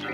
Tell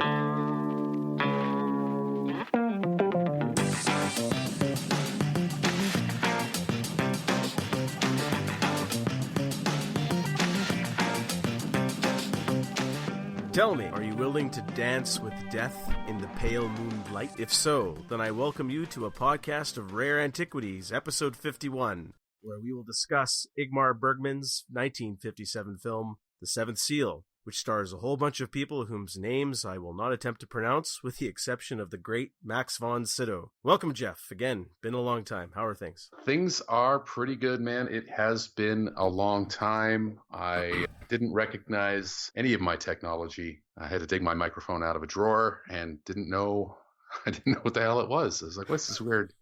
me, are you willing to dance with death in the pale moonlight? If so, then I welcome you to a podcast of Rare Antiquities, episode 51, where we will discuss Ingmar Bergman's 1957 film, The Seventh Seal, which stars a whole bunch of people whose names I will not attempt to pronounce, with the exception of the great Max von Sydow. Welcome, Jeff. Again, been a long time. How are things? Things are pretty good, man. It has been a long time. I didn't recognize any of my technology. I had to dig my microphone out of a drawer and I didn't know what the hell it was. I was like, what's this weird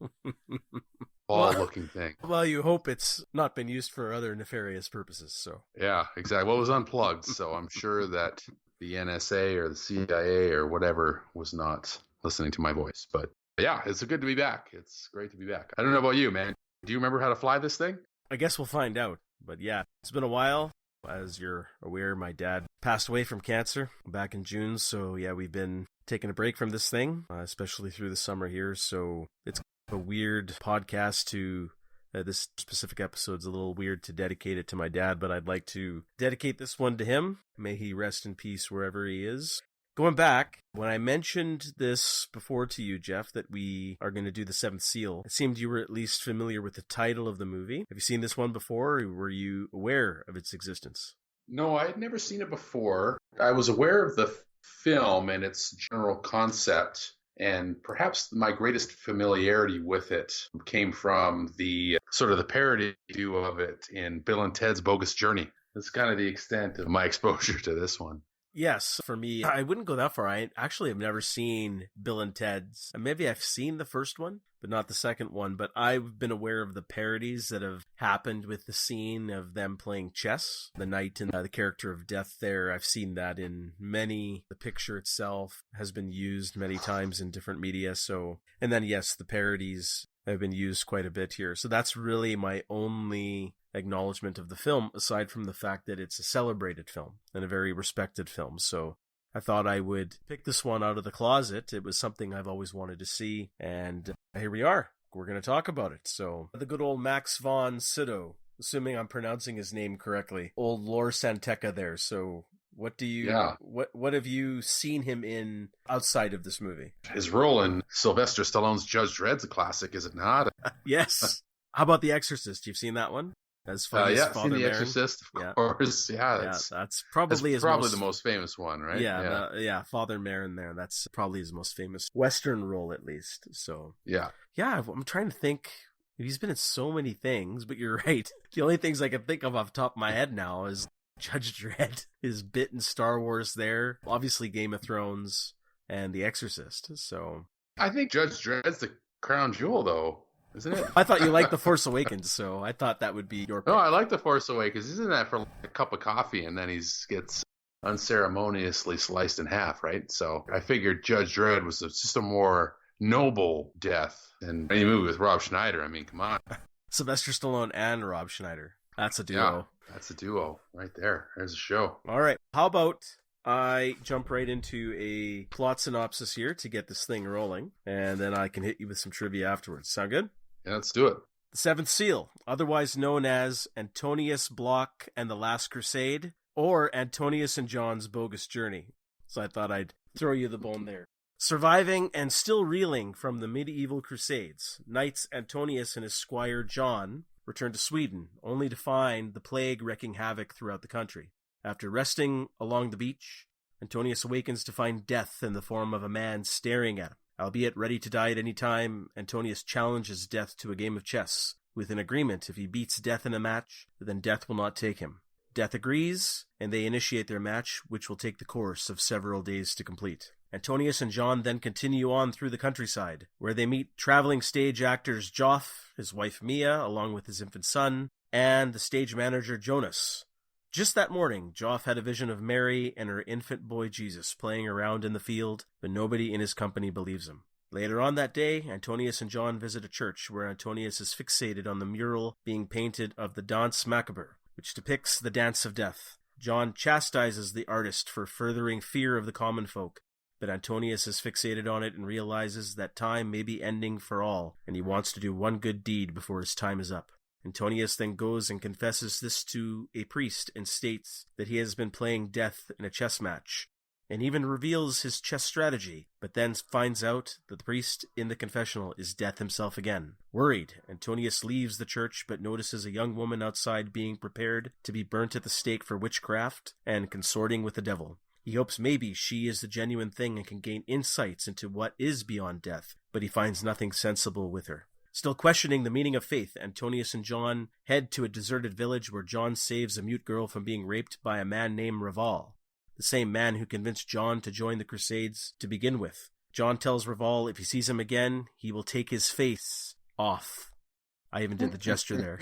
ball-looking thing? Well, you hope it's not been used for other nefarious purposes, so. Yeah, exactly. Well, it was unplugged, so I'm sure that the NSA or the CIA or whatever was not listening to my voice. But yeah, it's good to be back. It's great to be back. I don't know about you, man. Do you remember how to fly this thing? I guess we'll find out. But yeah, it's been a while. As you're aware, my dad passed away from cancer back in June. So yeah, we've been taking a break from this thing, especially through the summer here. So it's a weird podcast to, this specific episode's a little weird to dedicate it to my dad, but I'd like to dedicate this one to him. May he rest in peace wherever he is. Going back, when I mentioned this before to you, Jeff, that we are going to do The Seventh Seal, it seemed you were at least familiar with the title of the movie. Have you seen this one before, or were you aware of its existence? No, I had never seen it before. I was aware of the film and its general concept, and perhaps my greatest familiarity with it came from the sort of the parody of it in Bill and Ted's Bogus Journey. That's kind of the extent of my exposure to this one. Yes, for me, I wouldn't go that far. I actually have never seen Bill and Ted's. Maybe I've seen the first one, but not the second one. But I've been aware of the parodies that have happened with the scene of them playing chess, the knight and the character of death there. I've seen that in many. The picture itself has been used many times in different media. So, and then yes, the parodies have been used quite a bit here. So that's really my only acknowledgement of the film, aside from the fact that it's a celebrated film and a very respected film. So I thought I would pick this one out of the closet. It was something I've always wanted to see, and here we are. We're going to talk about it. So the good old Max von Sydow, assuming I'm pronouncing his name correctly, old Lor Santeca there. So what do you, what have you seen him in outside of this movie? His role in Sylvester Stallone's Judge Dredd's a classic, is it not? Yes. How about The Exorcist? You've seen that one? As far as Father The Marin? Exorcist, of course. That's probably the most famous one, right? Yeah, Father Marin there. That's probably his most famous Western role, at least. So yeah, I'm trying to think. He's been in so many things, but you're right. The only things I can think of off the top of my head now is Judge Dredd, his bit in Star Wars there, obviously Game of Thrones, and The Exorcist. So I think Judge Dredd's the crown jewel, though. Isn't it? I thought you liked The Force Awakens, so I thought that would be your pick. No, I like The Force Awakens. He's in that for like a cup of coffee, and then he gets unceremoniously sliced in half, right? So I figured Judge Dredd was just a more noble death than any movie with Rob Schneider. I mean, come on. Sylvester Stallone and Rob Schneider. That's a duo. Yeah, that's a duo right there. There's a show. All right. How about I jump right into a plot synopsis here to get this thing rolling, and then I can hit you with some trivia afterwards. Sound good? Yeah, let's do it. The Seventh Seal, otherwise known as Antonius Block and the Last Crusade, or Antonius and John's Bogus Journey. So I thought I'd throw you the bone there. Surviving and still reeling from the medieval crusades, knights Antonius and his squire John return to Sweden, only to find the plague wreaking havoc throughout the country. After resting along the beach, Antonius awakens to find death in the form of a man staring at him. Albeit ready to die at any time, Antonius challenges Death to a game of chess, with an agreement if he beats Death in a match, then Death will not take him. Death agrees, and they initiate their match, which will take the course of several days to complete. Antonius and John then continue on through the countryside, where they meet traveling stage actors Joff, his wife Mia, along with his infant son, and the stage manager Jonas. Just that morning, Joff had a vision of Mary and her infant boy Jesus playing around in the field, but nobody in his company believes him. Later on that day, Antonius and John visit a church where Antonius is fixated on the mural being painted of the Danse Macabre, which depicts the dance of death. John chastises the artist for furthering fear of the common folk, but Antonius is fixated on it and realizes that time may be ending for all, and he wants to do one good deed before his time is up. Antonius then goes and confesses this to a priest and states that he has been playing death in a chess match, and even reveals his chess strategy, but then finds out that the priest in the confessional is Death himself again. Worried, Antonius leaves the church but notices a young woman outside being prepared to be burnt at the stake for witchcraft and consorting with the devil. He hopes maybe she is the genuine thing and can gain insights into what is beyond death, but he finds nothing sensible with her. Still questioning the meaning of faith, Antonius and John head to a deserted village where John saves a mute girl from being raped by a man named Raval, the same man who convinced John to join the Crusades to begin with. John tells Raval if he sees him again, he will take his face off. I even did the gesture there.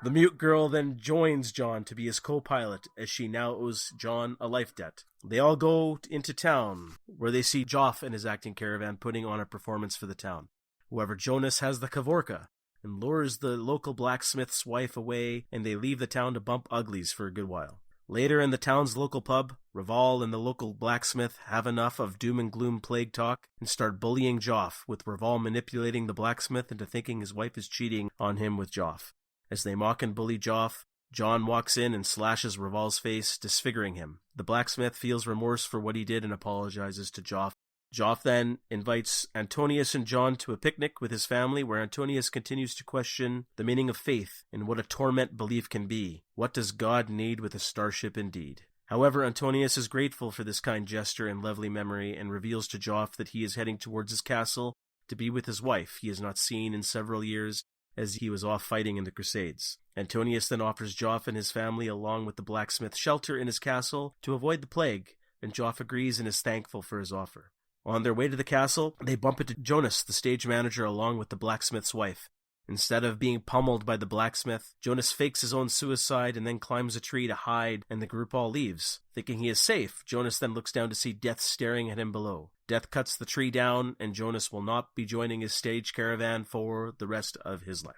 The mute girl then joins John to be his co-pilot, as she now owes John a life debt. They all go into town, where they see Joff and his acting caravan putting on a performance for the town. However, Jonas has the Kavorka and lures the local blacksmith's wife away, and they leave the town to bump uglies for a good while. Later in the town's local pub, Raval and the local blacksmith have enough of doom and gloom plague talk and start bullying Joff, with Raval manipulating the blacksmith into thinking his wife is cheating on him with Joff. As they mock and bully Joff, John walks in and slashes Raval's face, disfiguring him. The blacksmith feels remorse for what he did and apologizes to Joff. Joff then invites Antonius and John to a picnic with his family, where Antonius continues to question the meaning of faith and what a torment belief can be. What does God need with a starship indeed? However, Antonius is grateful for this kind gesture and lovely memory and reveals to Joff that he is heading towards his castle to be with his wife he has not seen in several years, as he was off fighting in the Crusades. Antonius then offers Joff and his family, along with the blacksmith, shelter in his castle to avoid the plague, and Joff agrees and is thankful for his offer. On their way to the castle, they bump into Jonas, the stage manager, along with the blacksmith's wife. Instead of being pummeled by the blacksmith, Jonas fakes his own suicide and then climbs a tree to hide, and the group all leaves. Thinking he is safe, Jonas then looks down to see Death staring at him below. Death cuts the tree down, and Jonas will not be joining his stage caravan for the rest of his life.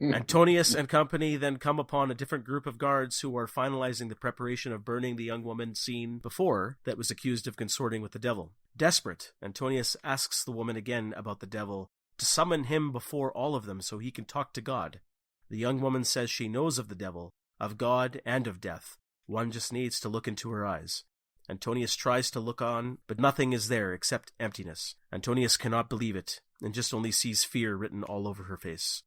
Antonius and company then come upon a different group of guards who are finalizing the preparation of burning the young woman seen before that was accused of consorting with the devil. Desperate, Antonius asks the woman again about the devil, to summon him before all of them so he can talk to God. The young woman says she knows of the devil, of God, and of death. One just needs to look into her eyes. Antonius tries to look on, but nothing is there except emptiness. Antonius cannot believe it, and just only sees fear written all over her face.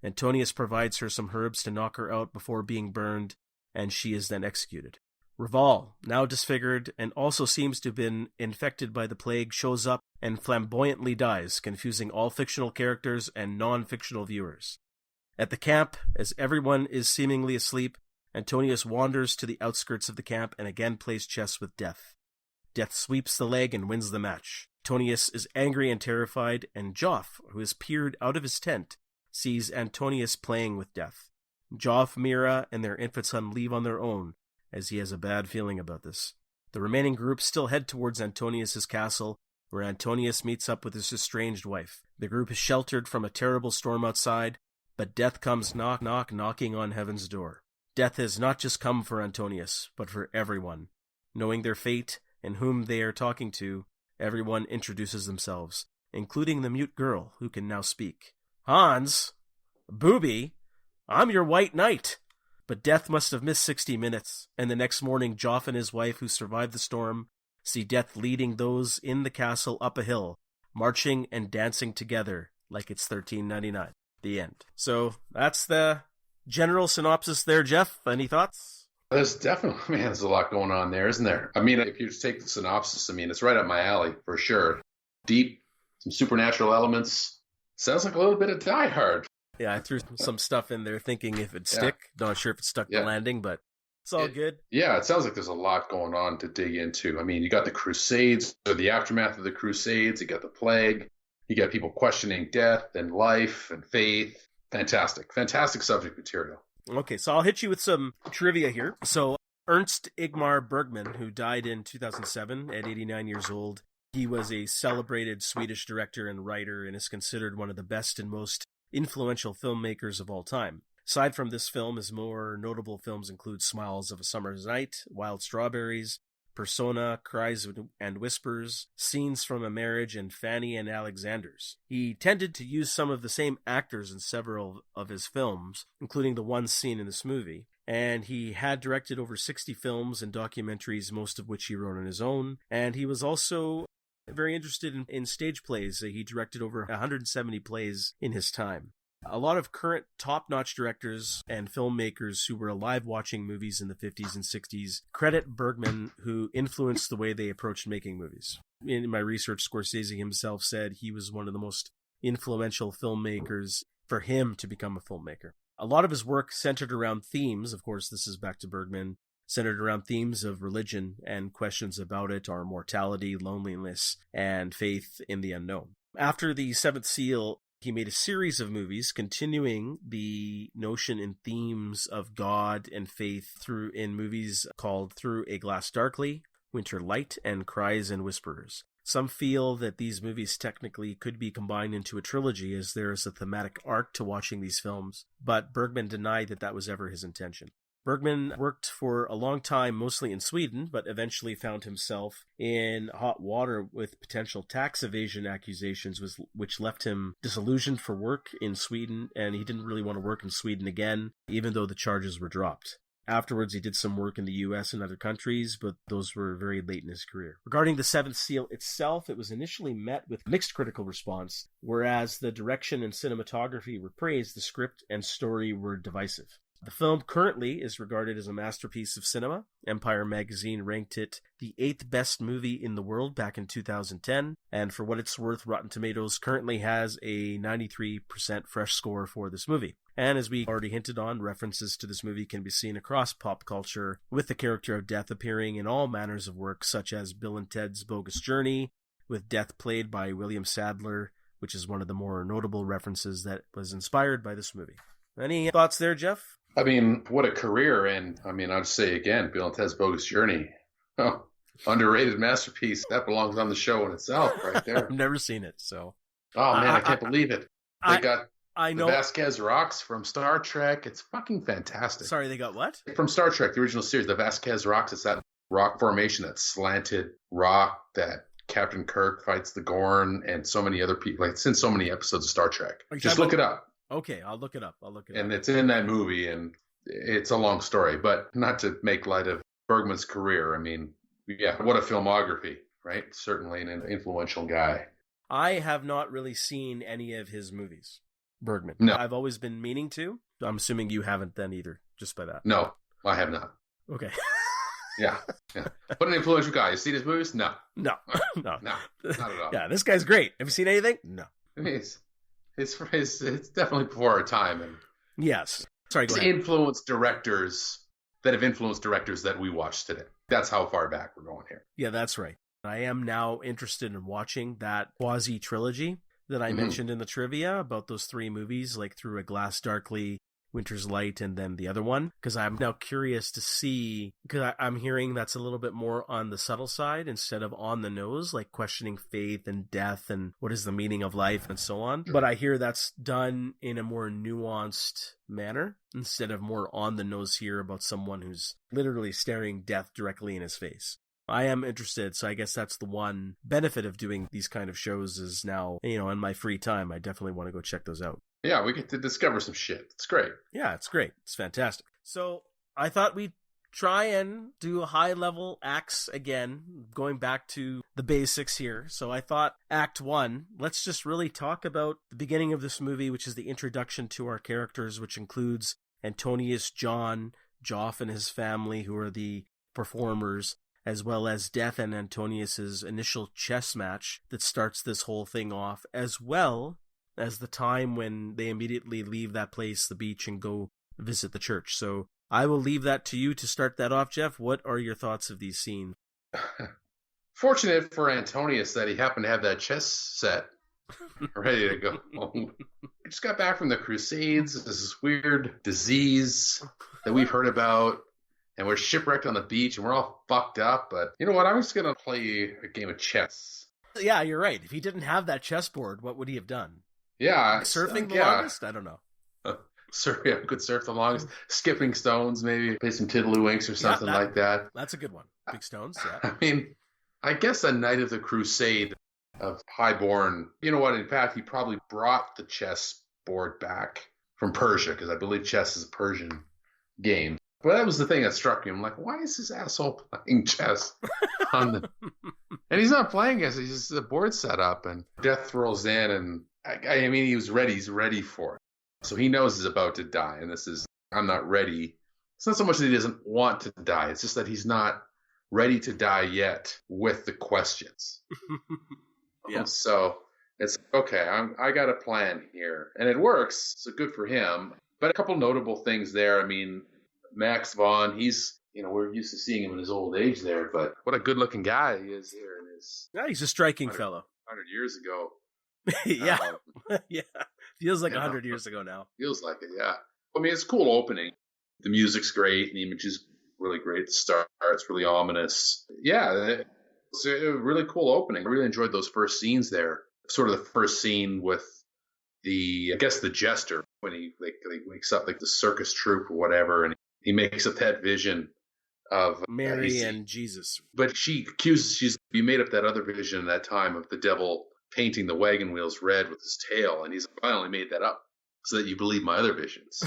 Antonius provides her some herbs to knock her out before being burned, and she is then executed. Raval, now disfigured and also seems to have been infected by the plague, shows up and flamboyantly dies, confusing all fictional characters and non-fictional viewers. At the camp, as everyone is seemingly asleep, Antonius wanders to the outskirts of the camp and again plays chess with Death. Death sweeps the leg and wins the match. Antonius is angry and terrified, and Joff, who has peered out of his tent, sees Antonius playing with Death. Joff, Mira, and their infant son leave on their own, as he has a bad feeling about this. The remaining group still head towards Antonius's castle, where Antonius meets up with his estranged wife. The group is sheltered from a terrible storm outside, but Death comes knocking on heaven's door. Death has not just come for Antonius, but for everyone. Knowing their fate and whom they are talking to, everyone introduces themselves, including the mute girl, who can now speak. Hans, Booby, I'm your white knight. But Death must have missed 60 minutes, and the next morning Joff and his wife, who survived the storm, see Death leading those in the castle up a hill, marching and dancing together like it's 1399. The end. So that's the general synopsis there, Jeff. Any thoughts? There's definitely, man, there's a lot going on there, isn't there? I mean, if you just take the synopsis, I mean, it's right up my alley for sure. Deep, some supernatural elements. Sounds like a little bit of Die Hard. Yeah, I threw some stuff in there thinking if it'd stick. Not sure if it stuck the landing, but it's all good. Yeah, it sounds like there's a lot going on to dig into. I mean, you got the Crusades, or the aftermath of the Crusades. You got the plague. You got people questioning death and life and faith. Fantastic. Fantastic subject material. Okay, so I'll hit you with some trivia here. So Ernst Ingmar Bergman, who died in 2007 at 89 years old, he was a celebrated Swedish director and writer and is considered one of the best and most influential filmmakers of all time. Aside from this film, his more notable films include Smiles of a Summer's Night, Wild Strawberries, Persona, Cries and Whispers, Scenes from a Marriage, and Fanny and Alexander's. He tended to use some of the same actors in several of his films, including the one seen in this movie. And he had directed over 60 films and documentaries, most of which he wrote on his own. And he was also very interested in stage plays. He directed over 170 plays in his time. A lot of current top-notch directors and filmmakers who were alive watching movies in the 50s and 60s credit Bergman, who influenced the way they approached making movies. In my research, Scorsese himself said he was one of the most influential filmmakers for him to become a filmmaker. A lot of his work centered around themes, of course, this is back to Bergman, centered around themes of religion and questions about it, our mortality, loneliness, and faith in the unknown. After The Seventh Seal, he made a series of movies continuing the notion and themes of God and faith in movies called Through a Glass Darkly, Winter Light, and Cries and Whispers. Some feel that these movies technically could be combined into a trilogy, as there is a thematic arc to watching these films, but Bergman denied that was ever his intention. Bergman worked for a long time mostly in Sweden, but eventually found himself in hot water with potential tax evasion accusations, which left him disillusioned for work in Sweden, and he didn't really want to work in Sweden again, even though the charges were dropped. Afterwards, he did some work in the US and other countries, but those were very late in his career. Regarding The Seventh Seal itself, it was initially met with mixed critical response, whereas the direction and cinematography were praised, the script and story were divisive. The film currently is regarded as a masterpiece of cinema. Empire magazine ranked it the 8th best movie in the world back in 2010, and for what it's worth, Rotten Tomatoes currently has a 93% fresh score for this movie. And as we already hinted on, references to this movie can be seen across pop culture, with the character of Death appearing in all manners of work, such as Bill and Ted's Bogus Journey, with Death played by William Sadler, which is one of the more notable references that was inspired by this movie. Any thoughts there, Jeff? I mean, what a career. And I mean, I'll just say again, Bill and Ted's Bogus Journey. Oh, underrated masterpiece. That belongs on the show in itself right there. I've never seen it, so. Oh, man, I can't believe it. They got I know. the Vasquez rocks from Star Trek. It's fucking fantastic. Sorry, they got what? From Star Trek, the original series, the Vasquez rocks. It's that rock formation, that slanted rock that Captain Kirk fights the Gorn and so many other people. Like, it's in so many episodes of Star Trek. Just look it up. Okay, I'll look it up. And it's in that movie, and it's a long story, but not to make light of Bergman's career. I mean, yeah, what a filmography, right? Certainly an influential guy. I have not really seen any of his movies, Bergman. No. I've always been meaning to. I'm assuming you haven't then either, just by that. No, I have not. Okay. Yeah. But an influential guy. You seen his movies? No. No, not at all. Yeah, this guy's great. Have you seen anything? No. I mean, it's definitely before our time. And yes. Sorry, go ahead. Influenced directors that have influenced directors that we watch today. That's how far back we're going here. Yeah, that's right. I am now interested in watching that quasi-trilogy that I mentioned in the trivia about those 3 movies, like Through a Glass Darkly, Winter's Light, and then the other one, because I'm now curious to see, because I'm hearing that's a little bit more on the subtle side instead of on the nose, like questioning faith and death and what is the meaning of life and so on. But I hear that's done in a more nuanced manner instead of more on the nose here about someone who's literally staring death directly in his face. I am interested, so I guess that's the one benefit of doing these kind of shows is now, in my free time, I definitely want to go check those out. Yeah, we get to discover some shit. It's great. Yeah, it's great. It's fantastic. So I thought we'd try and do high-level acts again, going back to the basics here. So I thought Act 1, let's just really talk about the beginning of this movie, which is the introduction to our characters, which includes Antonius, John, Joff and his family, who are the performers, as well as Death and Antonius's initial chess match that starts this whole thing off, as well as the time when they immediately leave that place, the beach, and go visit the church. So I will leave that to you to start that off, Jeff. What are your thoughts of these scenes? Fortunate for Antonius that he happened to have that chess set ready to go. We just got back from the Crusades. This is weird disease that we've heard about. And we're shipwrecked on the beach, and we're all fucked up. But you know what? I'm just going to play a game of chess. Yeah, you're right. If he didn't have that chessboard, what would he have done? Yeah. Surfing the longest? I don't know. Could surf the longest. Skipping stones, maybe. Play some Tiddlywinks or something like that. That's a good one. Big stones, yeah. I mean, I guess a knight of the crusade of highborn. You know what? In fact, he probably brought the chess board back from Persia, because I believe chess is a Persian game. But that was the thing that struck me. I'm like, why is this asshole playing chess on the? And he's not playing chess. He's just the board set up, and death rolls in, and I mean, he was ready. He's ready for it. So he knows he's about to die, and this is, I'm not ready. It's not so much that he doesn't want to die. It's just that he's not ready to die yet with the questions. Yeah. So it's okay. I got a plan here, and it works. So good for him. But a couple notable things there. I mean, Max Vaughn, he's, we're used to seeing him in his old age there, but what a good-looking guy he is here in his. Yeah, he's a striking fellow. 100 years ago. Yeah. Yeah. Feels like 100 years ago now. Feels like it, yeah. I mean, it's a cool opening. The music's great, and the image is really great at the start. It's really ominous. Yeah, it's a really cool opening. I really enjoyed those first scenes there. Sort of the first scene with the jester, when he wakes up, like the circus troupe or whatever, and he makes up that vision of Mary and Jesus. But she accuses, you made up that other vision in that time of the devil painting the wagon wheels red with his tail, and he's, I only made that up so that you believe my other visions.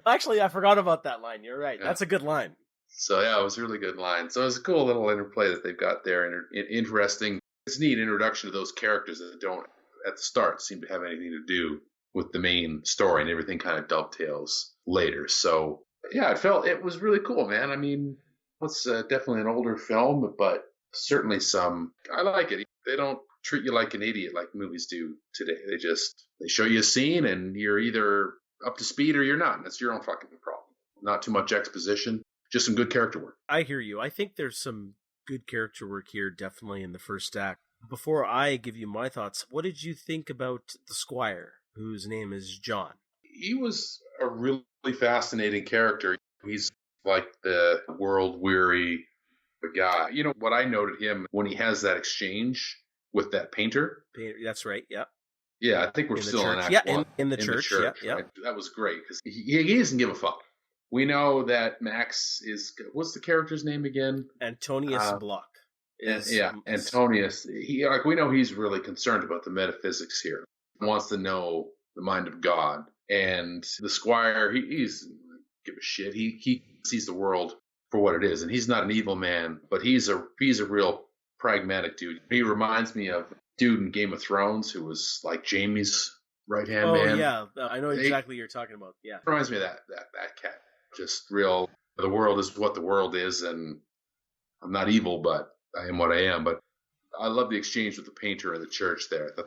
Actually, I forgot about that line. You're right. Yeah. That's a good line. So yeah, it was a really good line. So it was a cool little interplay that they've got there. Interesting. It's a neat introduction to those characters that don't, at the start, seem to have anything to do with the main story, and everything kind of dovetails later. So yeah, it was really cool, man. I mean, it's definitely an older film, but certainly I like it. They don't treat you like an idiot like movies do today. They show you a scene, and you're either up to speed or you're not. And that's your own fucking problem. Not too much exposition, just some good character work. I hear you. I think there's some good character work here, definitely in the first act. Before I give you my thoughts, what did you think about the Squire, whose name is John? He was a really fascinating character. He's like the world-weary guy. You know what I noted him when he has that exchange with that painter? That's right, yeah. Yeah, I think we're still in Act 1. In the church, yeah. Right? That was great, because he doesn't give a fuck. We know that Max is, what's the character's name again? Antonius Block. Antonius. We know he's really concerned about the metaphysics here. He wants to know the mind of God. And the Squire, he's give a shit. He sees the world for what it is, and he's not an evil man, but he's a real pragmatic dude. He reminds me of a dude in Game of Thrones who was like Jaime's right-hand man. Oh, yeah. I know exactly what you're talking about. Yeah. Reminds me of that cat. Just real, the world is what the world is, and I'm not evil, but I am what I am. But I love the exchange with the painter in the church there. That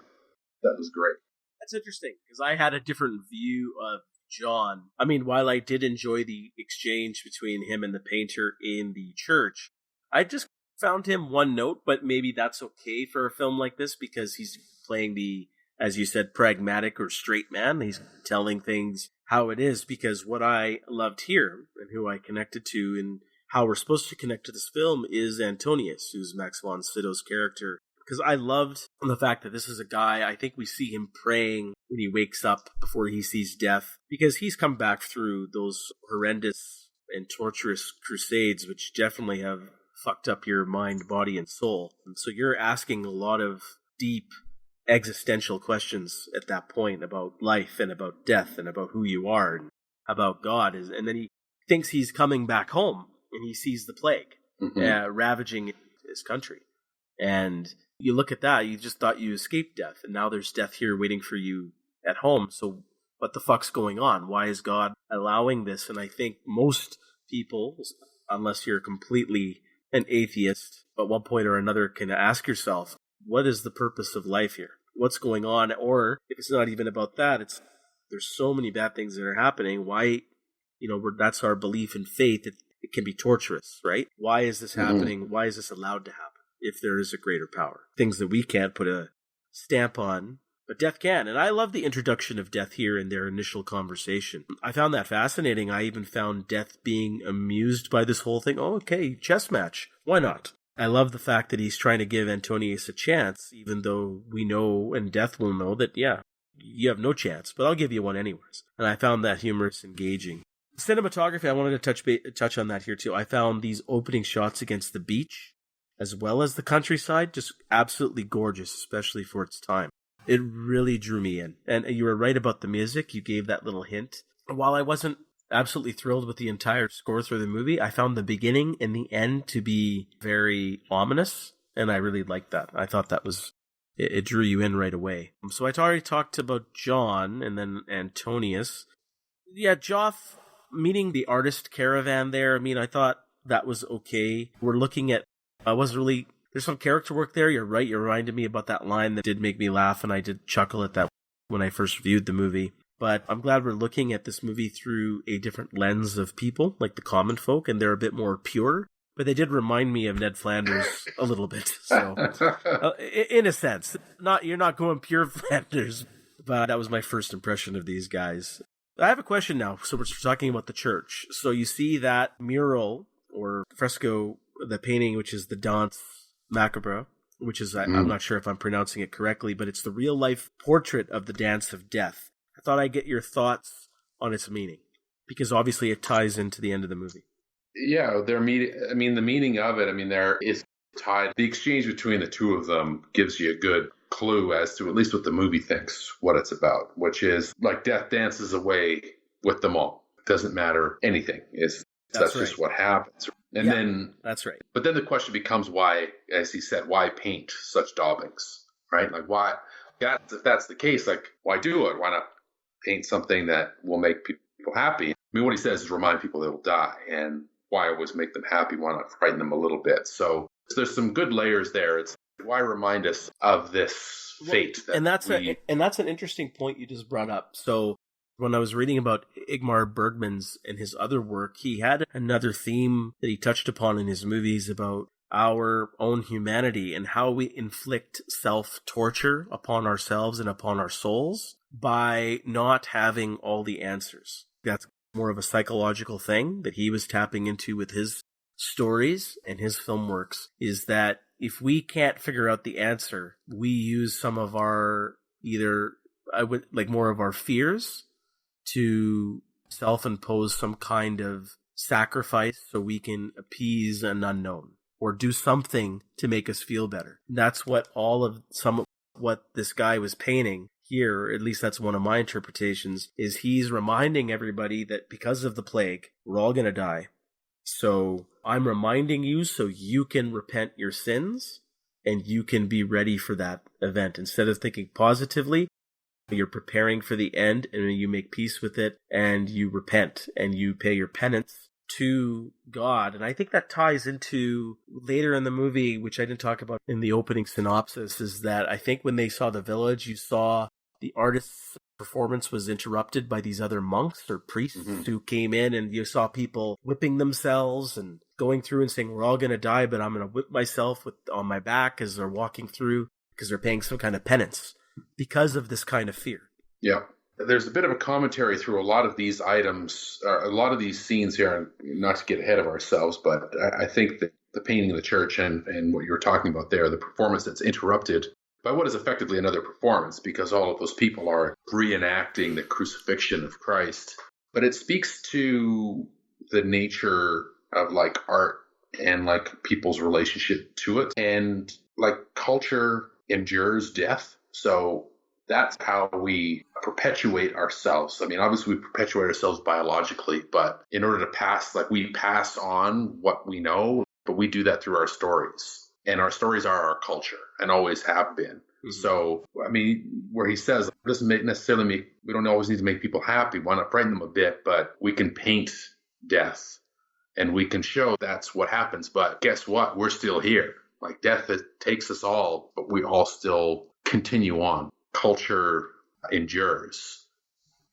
was great. That's interesting, because I had a different view of John. I mean, while I did enjoy the exchange between him and the painter in the church, I just found him one note, but maybe that's okay for a film like this, because he's playing the, as you said, pragmatic or straight man. He's telling things how it is, because what I loved here and who I connected to and how we're supposed to connect to this film is Antonius, who's Max von Sydow's character. Because I loved the fact that this is a guy, I think we see him praying when he wakes up before he sees death, because he's come back through those horrendous and torturous crusades, which definitely have fucked up your mind, body, and soul. And so you're asking a lot of deep existential questions at that point about life and about death and about who you are and about God. And then he thinks he's coming back home, and he sees the plague ravaging his country. And you look at that, you just thought you escaped death, and now there's death here waiting for you at home. So what the fuck's going on? Why is God allowing this? And I think most people, unless you're completely an atheist, at one point or another can ask yourself, what is the purpose of life here? What's going on? Or if it's not even about that, there's so many bad things that are happening. Why, that's our belief in faith that it can be torturous, right? Why is this happening? Why is this allowed to happen? If there is a greater power. Things that we can't put a stamp on, but death can. And I love the introduction of death here in their initial conversation. I found that fascinating. I even found death being amused by this whole thing. Oh, okay, chess match. Why not? I love the fact that he's trying to give Antonius a chance, even though we know, and death will know, that, yeah, you have no chance, but I'll give you one anyways. And I found that humorous, engaging. Cinematography, I wanted to touch on that here too. I found these opening shots against the beach, as well as the countryside, just absolutely gorgeous, especially for its time. It really drew me in. And you were right about the music. You gave that little hint. While I wasn't absolutely thrilled with the entire score through the movie, I found the beginning and the end to be very ominous, and I really liked that. I thought that was... It drew you in right away. So I already talked about John and then Antonius. Yeah, Joff meeting the artist caravan there, I mean, I thought that was okay. We're looking at... I wasn't really... There's some character work there. You're right. You reminded me about that line that did make me laugh, and I did chuckle at that when I first viewed the movie. But I'm glad we're looking at this movie through a different lens of people, like the common folk, and they're a bit more pure. But they did remind me of Ned Flanders a little bit. So, in a sense, you're not going pure Flanders, but that was my first impression of these guys. I have a question now. So we're talking about the church. So you see that mural or fresco, the painting, which is the Danse Macabre, which is, I'm not sure if I'm pronouncing it correctly, but it's the real life portrait of the Dance of Death. I thought I'd get your thoughts on its meaning, because obviously it ties into the end of the movie. Yeah, the meaning of it, there is tied. The exchange between the two of them gives you a good clue as to at least what the movie thinks what it's about, which is like death dances away with them all. It doesn't matter anything. That's just what happens. And then that's right. But then the question becomes why, as he said, why paint such daubings, right? Like why? If that's the case, like why do it? Why not paint something that will make people happy? I mean, what he says is remind people they will die, and why always make them happy? Why not frighten them a little bit? So there's some good layers there. It's why remind us of this fate? And that's an interesting point you just brought up. So when I was reading about Ingmar Bergman's and his other work, he had another theme that he touched upon in his movies about our own humanity and how we inflict self-torture upon ourselves and upon our souls by not having all the answers. That's more of a psychological thing that he was tapping into with his stories and his film works, is that if we can't figure out the answer, we use some of our more of our fears to self-impose some kind of sacrifice so we can appease an unknown or do something to make us feel better. That's what what this guy was painting here, at least that's one of my interpretations, is he's reminding everybody that because of the plague, we're all going to die. So I'm reminding you so you can repent your sins and you can be ready for that event. Instead of thinking positively, you're preparing for the end and you make peace with it and you repent and you pay your penance to God. And I think that ties into later in the movie, which I didn't talk about in the opening synopsis, is that I think when they saw the village, you saw the artist's performance was interrupted by these other monks or priests who came in, and you saw people whipping themselves and going through and saying, we're all going to die, but I'm going to whip myself on my back as they're walking through because they're paying some kind of penance because of this kind of fear. Yeah. There's a bit of a commentary through a lot of these items, a lot of these scenes here, and not to get ahead of ourselves, but I think that the painting of the church and what you were talking about there, the performance that's interrupted by what is effectively another performance, because all of those people are reenacting the crucifixion of Christ. But it speaks to the nature of like art and like people's relationship to it. And like culture endures death. So that's how we perpetuate ourselves. I mean, obviously we perpetuate ourselves biologically, but in order to we pass on what we know, but we do that through our stories. And our stories are our culture and always have been. Mm-hmm. So, I mean, where he says, it doesn't we don't always need to make people happy. Why not frighten them a bit? But we can paint death and we can show that's what happens. But guess what? We're still here. Like death takes us all, but we all still continue on. Culture endures.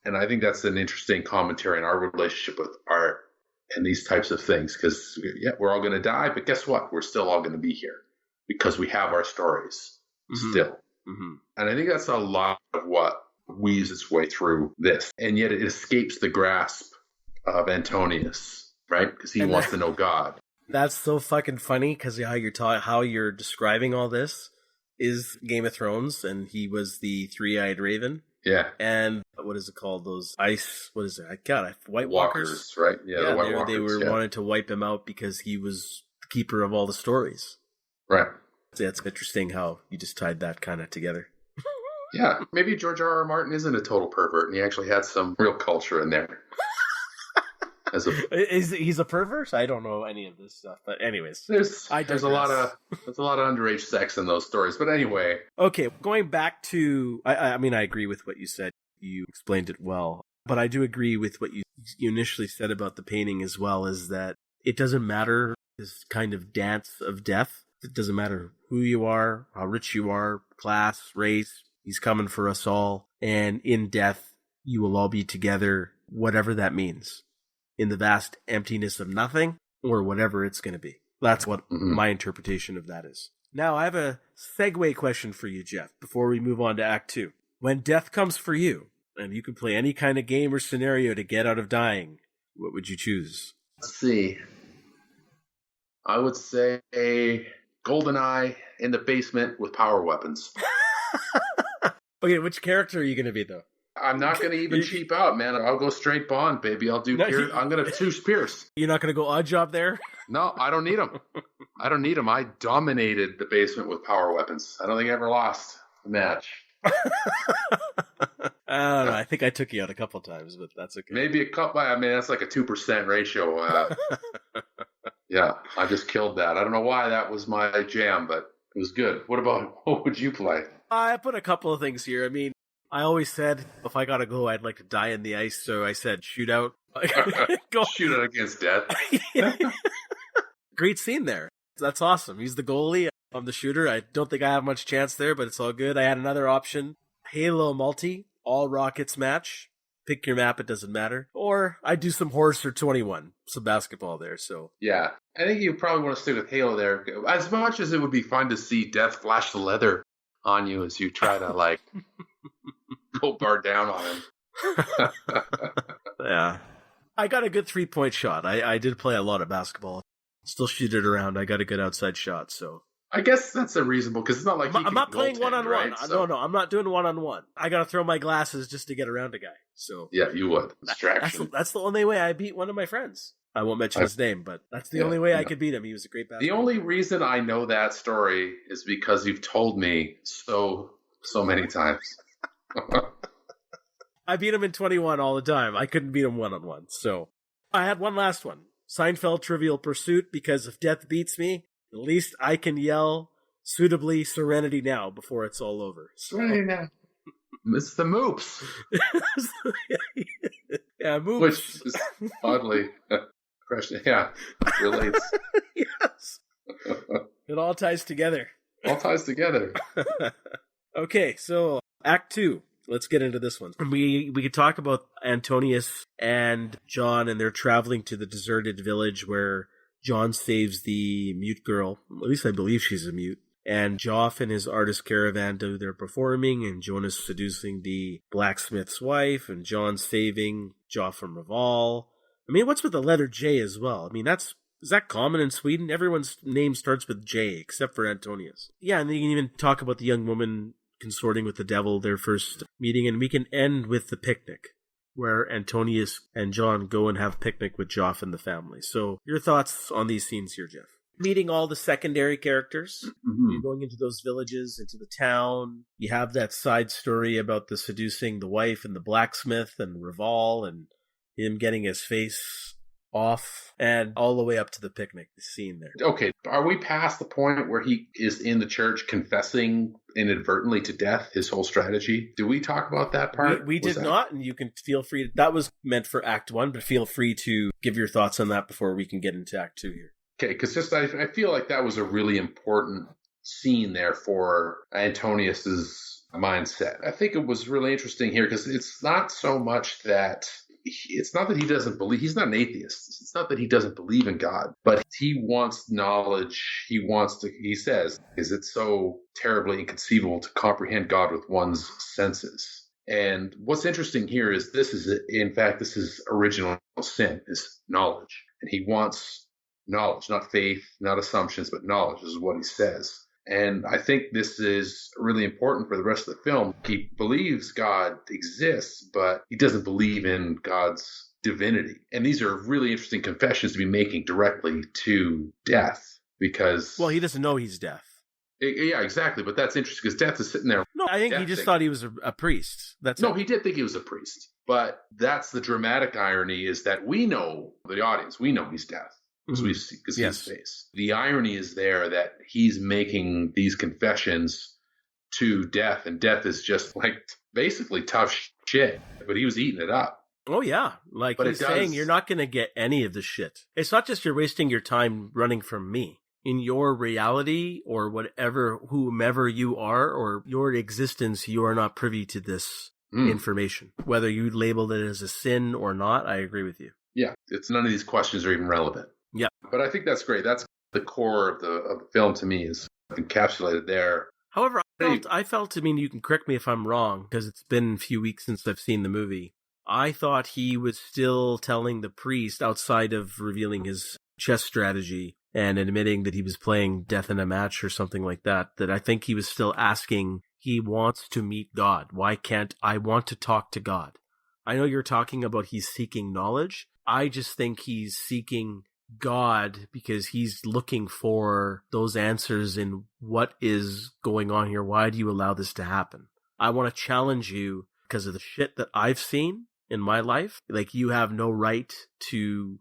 And I think that's an interesting commentary on our relationship with art and these types of things, because we're all going to die, but guess what? We're still all going to be here because we have our stories still. Mm-hmm. And I think that's a lot of what weaves its way through this. And yet it escapes the grasp of Antonius, right? Because he wants to know God. That's so fucking funny, because how you're describing all this is Game of Thrones, and he was the three-eyed raven. Yeah. And what is it called? Those ice, what is it? White Walkers, right? Yeah, the White Walkers. They were wanting to wipe him out because he was the keeper of all the stories. Right. So it's interesting how you just tied that kind of together. Yeah, maybe George R. R. Martin isn't a total pervert, and he actually had some real culture in there. He's a pervert? I don't know any of this stuff, but anyways, there's a lot of underage sex in those stories. But anyway, okay, going back to, I mean, I agree with what you said. You explained it well, but I do agree with what you initially said about the painting as well. Is that it doesn't matter this kind of dance of death. It doesn't matter who you are, how rich you are, class, race. He's coming for us all, and in death, you will all be together, whatever that means. In the vast emptiness of nothing, or whatever it's going to be. That's what my interpretation of that is. Now, I have a segue question for you, Jeff, before we move on to Act 2. When death comes for you, and you can play any kind of game or scenario to get out of dying, what would you choose? Let's see. I would say GoldenEye in the basement with power weapons. Okay, which character are you going to be, though? I'm not going to even cheap out, man. I'll go straight Bond, baby. I'll do Pierce. I'm going to choose Pierce. You're not going to go odd job there? No, I don't need him. I dominated the basement with power weapons. I don't think I ever lost a match. I don't know. I think I took you out a couple times, but that's okay. Maybe a couple. I mean, that's like a 2% ratio. Yeah, I just killed that. I don't know why that was my jam, but it was good. What would you play? I put a couple of things here. I mean, I always said if I gotta go, I'd like to die in the ice. So I said shootout. Go shoot out against death. Great scene there. That's awesome. He's the goalie. I'm the shooter. I don't think I have much chance there, but it's all good. I had another option. Halo multi, all Rockets match. Pick your map, it doesn't matter. Or I do some horse or 21, some basketball there. So yeah, I think you probably want to stick with Halo there. As much as it would be fun to see Death flash the leather on you as you try to go bar down on him. Yeah. I got a good 3-point shot. I did play a lot of basketball. Still shoot it around. I got a good outside shot, so. I guess that's a reasonable, because it's not like I'm not playing one-on-one. Right? No, I'm not doing one-on-one. I got to throw my glasses just to get around a guy. So yeah, you would. Distraction. That's the only way I beat one of my friends. I won't mention his name, but that's the only way I could beat him. He was a great basketball. The only reason I know that story is because you've told me so many times. I beat him in 21 all the time. I couldn't beat him one-on-one. So I had one last one. Seinfeld Trivial Pursuit, because if death beats me, at least I can yell suitably Serenity Now before it's all over. So. Serenity Now. It's the Moops. Yeah, Moops. Which is oddly, relates. Yes. It all ties together. All ties together. Okay, so Act 2. Let's get into this one. We could talk about Antonius and John, and they're traveling to the deserted village where John saves the mute girl. At least I believe she's a mute. And Joff and his artist caravan do their performing, and Jonas seducing the blacksmith's wife, and John saving Joff from Raval. I mean, what's with the letter J as well? I mean, is that common in Sweden? Everyone's name starts with J, except for Antonius. Yeah, and then you can even talk about the young woman consorting with the devil, their first meeting, and we can end with the picnic, where Antonius and John go and have a picnic with Joff and the family. So, your thoughts on these scenes here, Jeff? Meeting all the secondary characters. Mm-hmm. You're going into those villages, into the town. You have that side story about the seducing the wife and the blacksmith and Raval and him getting his face off, and all the way up to the picnic, the scene there. Okay, are we past the point where he is in the church confessing inadvertently to death, his whole strategy? Do we talk about that part? We did not, and you can feel free to, that was meant for Act 1, but feel free to give your thoughts on that before we can get into Act 2 here. Okay, because I feel like that was a really important scene there for Antonius's mindset. I think it was really interesting here because it's not so much that it's not that he doesn't believe, he's not an atheist. It's not that he doesn't believe in God, but he wants knowledge. He says, is it so terribly inconceivable to comprehend God with one's senses? And what's interesting here is this is original sin, is knowledge. And he wants knowledge, not faith, not assumptions, but knowledge is what he says. And I think this is really important for the rest of the film. He believes God exists, but he doesn't believe in God's divinity. And these are really interesting confessions to be making directly to Death because... Well, he doesn't know he's Death. Yeah, exactly. But that's interesting because Death is sitting there. No, I think he just thought he was a priest. He did think he was a priest. But that's the dramatic irony is that we know, the audience, we know he's Death. Because we see his face. The irony is there that he's making these confessions to Death, and Death is just like basically tough shit, but he was eating it up. Oh, yeah. Like he's saying, you're not going to get any of the shit. It's not just you're wasting your time running from me. In your reality or whatever, whomever you are or your existence, you are not privy to this information. Whether you label it as a sin or not, I agree with you. Yeah, it's none of these questions are even relevant. Yeah. But I think that's great. That's the core of the film to me is encapsulated there. However, I felt, I mean, you can correct me if I'm wrong, because it's been a few weeks since I've seen the movie. I thought he was still telling the priest, outside of revealing his chess strategy and admitting that he was playing Death in a match or something like that, that I think he was still asking, he wants to meet God. Why can't I want to talk to God? I know you're talking about he's seeking knowledge. I just think he's seeking God because he's looking for those answers in what is going on here. Why do you allow this to happen? I want to challenge you because of the shit that I've seen in my life. Like, you have no right to,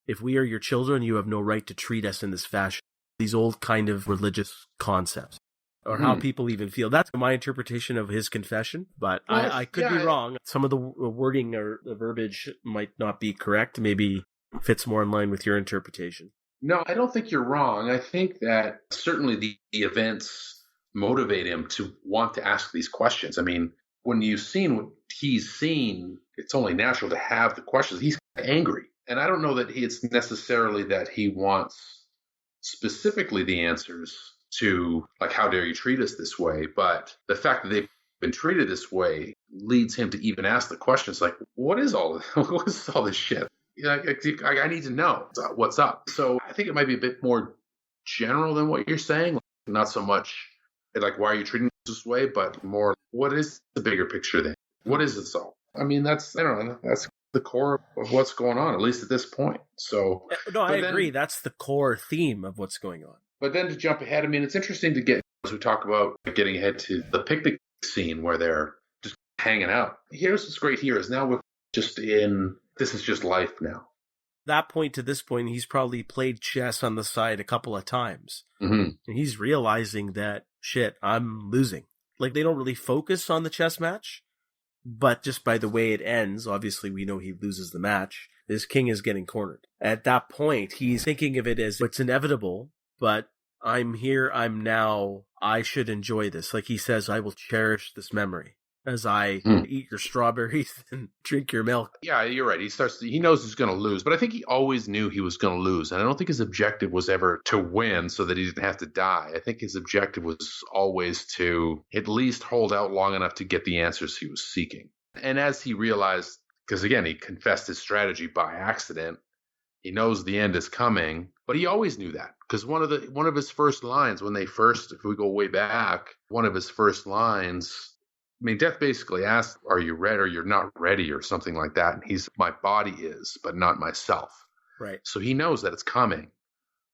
if we are your children, you have no right to treat us in this fashion. These old kind of religious concepts or how people even feel. That's my interpretation of his confession, but I could be wrong. Some of the wording or the verbiage might not be correct. Maybe fits more in line with your interpretation. No, I don't think you're wrong. I think that certainly the events motivate him to want to ask these questions. I mean, when you've seen what he's seen, it's only natural to have the questions. He's angry. And I don't know that it's necessarily that he wants specifically the answers to, like, how dare you treat us this way? But the fact that they've been treated this way leads him to even ask the questions like, what is all this shit? I need to know what's up. So I think it might be a bit more general than what you're saying. Not so much like, why are you treating us this way? But more, what is the bigger picture then? What is this all? I mean, that's the core of what's going on, at least at this point. So no, I agree. That's the core theme of what's going on. But then to jump ahead, I mean, it's interesting to get, as we talk about getting ahead to the picnic scene where they're just hanging out. Here's what's great here is now we're just in, this is just life now. That point to this point, he's probably played chess on the side a couple of times. Mm-hmm. And he's realizing that, shit, I'm losing. Like, they don't really focus on the chess match, but just by the way it ends, obviously we know he loses the match. His king is getting cornered. At that point, he's thinking of it as it's inevitable, but I'm here, I'm now, I should enjoy this. Like he says, I will cherish this memory as I eat your strawberries and drink your milk. Yeah, you're right. He knows he's going to lose, but I think he always knew he was going to lose. And I don't think his objective was ever to win so that he didn't have to die. I think his objective was always to at least hold out long enough to get the answers he was seeking. And as he realized, because again, he confessed his strategy by accident, he knows the end is coming, but he always knew that. Because one of his first lines, if we go way back, one of his first lines, I mean, Death basically asked, are you ready or you're not ready or something like that? And my body is, but not myself. Right. So he knows that it's coming.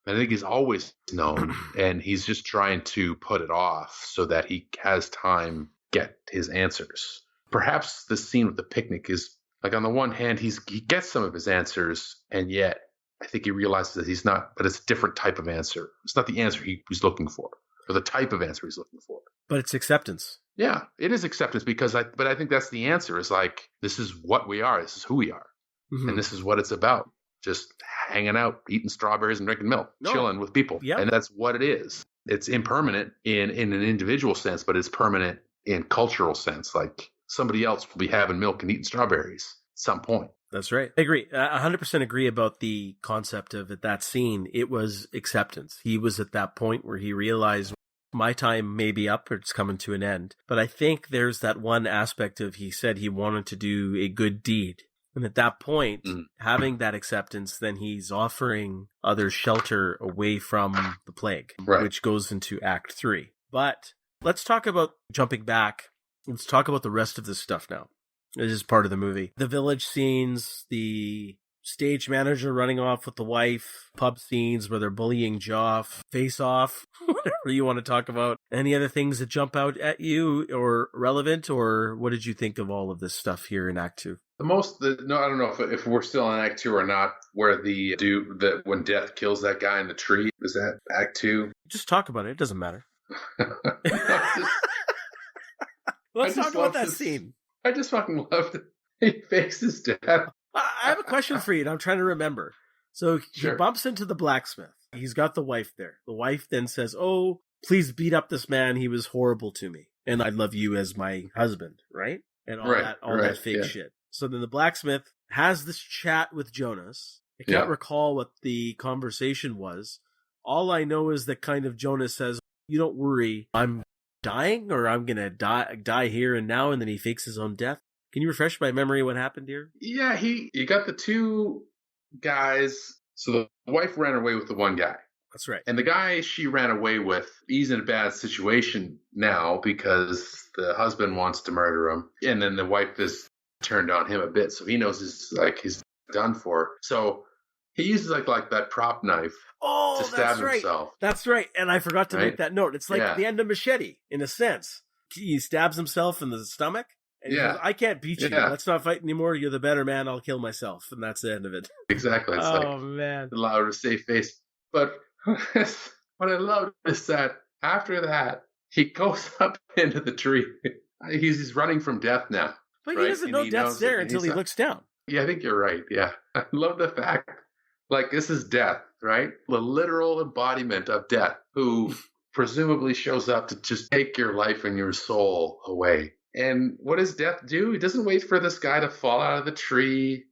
I think he's always known, and he's just trying to put it off so that he has time to get his answers. Perhaps the scene with the picnic is, like, on the one hand, he gets some of his answers, and yet I think he realizes that he's not, but it's a different type of answer. It's not the answer he's looking for, or the type of answer he's looking for. But it's acceptance. Yeah, it is acceptance but I think that's the answer is like, this is what we are. This is who we are. Mm-hmm. And this is what it's about. Just hanging out, eating strawberries and drinking milk, chilling with people. Yep. And that's what it is. It's impermanent in an individual sense, but it's permanent in cultural sense. Like, somebody else will be having milk and eating strawberries at some point. That's right. I agree. 100% agree about the concept of it. That scene. It was acceptance. He was at that point where he realized my time may be up or it's coming to an end. But I think there's that one aspect of, he said he wanted to do a good deed. And at that point, Mm. having that acceptance, then he's offering others shelter away from the plague, Right. which goes into Act 3. But let's talk about, jumping back, let's talk about the rest of this stuff now. This is part of the movie. The village scenes, the stage manager running off with the wife, pub scenes where they're bullying Joff, face off, whatever you want to talk about. Any other things that jump out at you or relevant, or what did you think of all of this stuff here in Act 2? I don't know if we're still in Act 2 or not, where when Death kills that guy in the tree. Is that Act 2? Just talk about it. It doesn't matter. Let's talk about that scene. I just fucking loved it. He fakes his death. I have a question for you, and I'm trying to remember. So Sure. he bumps into the blacksmith. He's got the wife there. The wife then says, "Oh, please beat up this man. He was horrible to me, and I love you as my husband," right? And all that fake shit. So then the blacksmith has this chat with Jonas. I can't recall what the conversation was. All I know is that kind of Jonas says, "You don't worry, I'm dying, or I'm gonna die here and now," and then he fakes his own death. Can you refresh my memory what happened here? Yeah, you got the two guys. So the wife ran away with the one guy. That's right. And the guy she ran away with, he's in a bad situation now because the husband wants to murder him. And then the wife has turned on him a bit. So he knows he's done for. So he uses like that prop knife to stab himself. That's right. And I forgot to make that note. It's like the end of Machete, in a sense. He stabs himself in the stomach. And he goes, "I can't beat you. Let's not fight anymore. You're the better man. I'll kill myself." And that's the end of it. Exactly. It's man. Allow her to save face. But what I love is that after that, he goes up into the tree. He's running from death now. But he doesn't know death's there until he looks down. Yeah, I think you're right. Yeah. I love the fact, this is death, right? The literal embodiment of death, who presumably shows up to just take your life and your soul away. And what does death do? He doesn't wait for this guy to fall out of the tree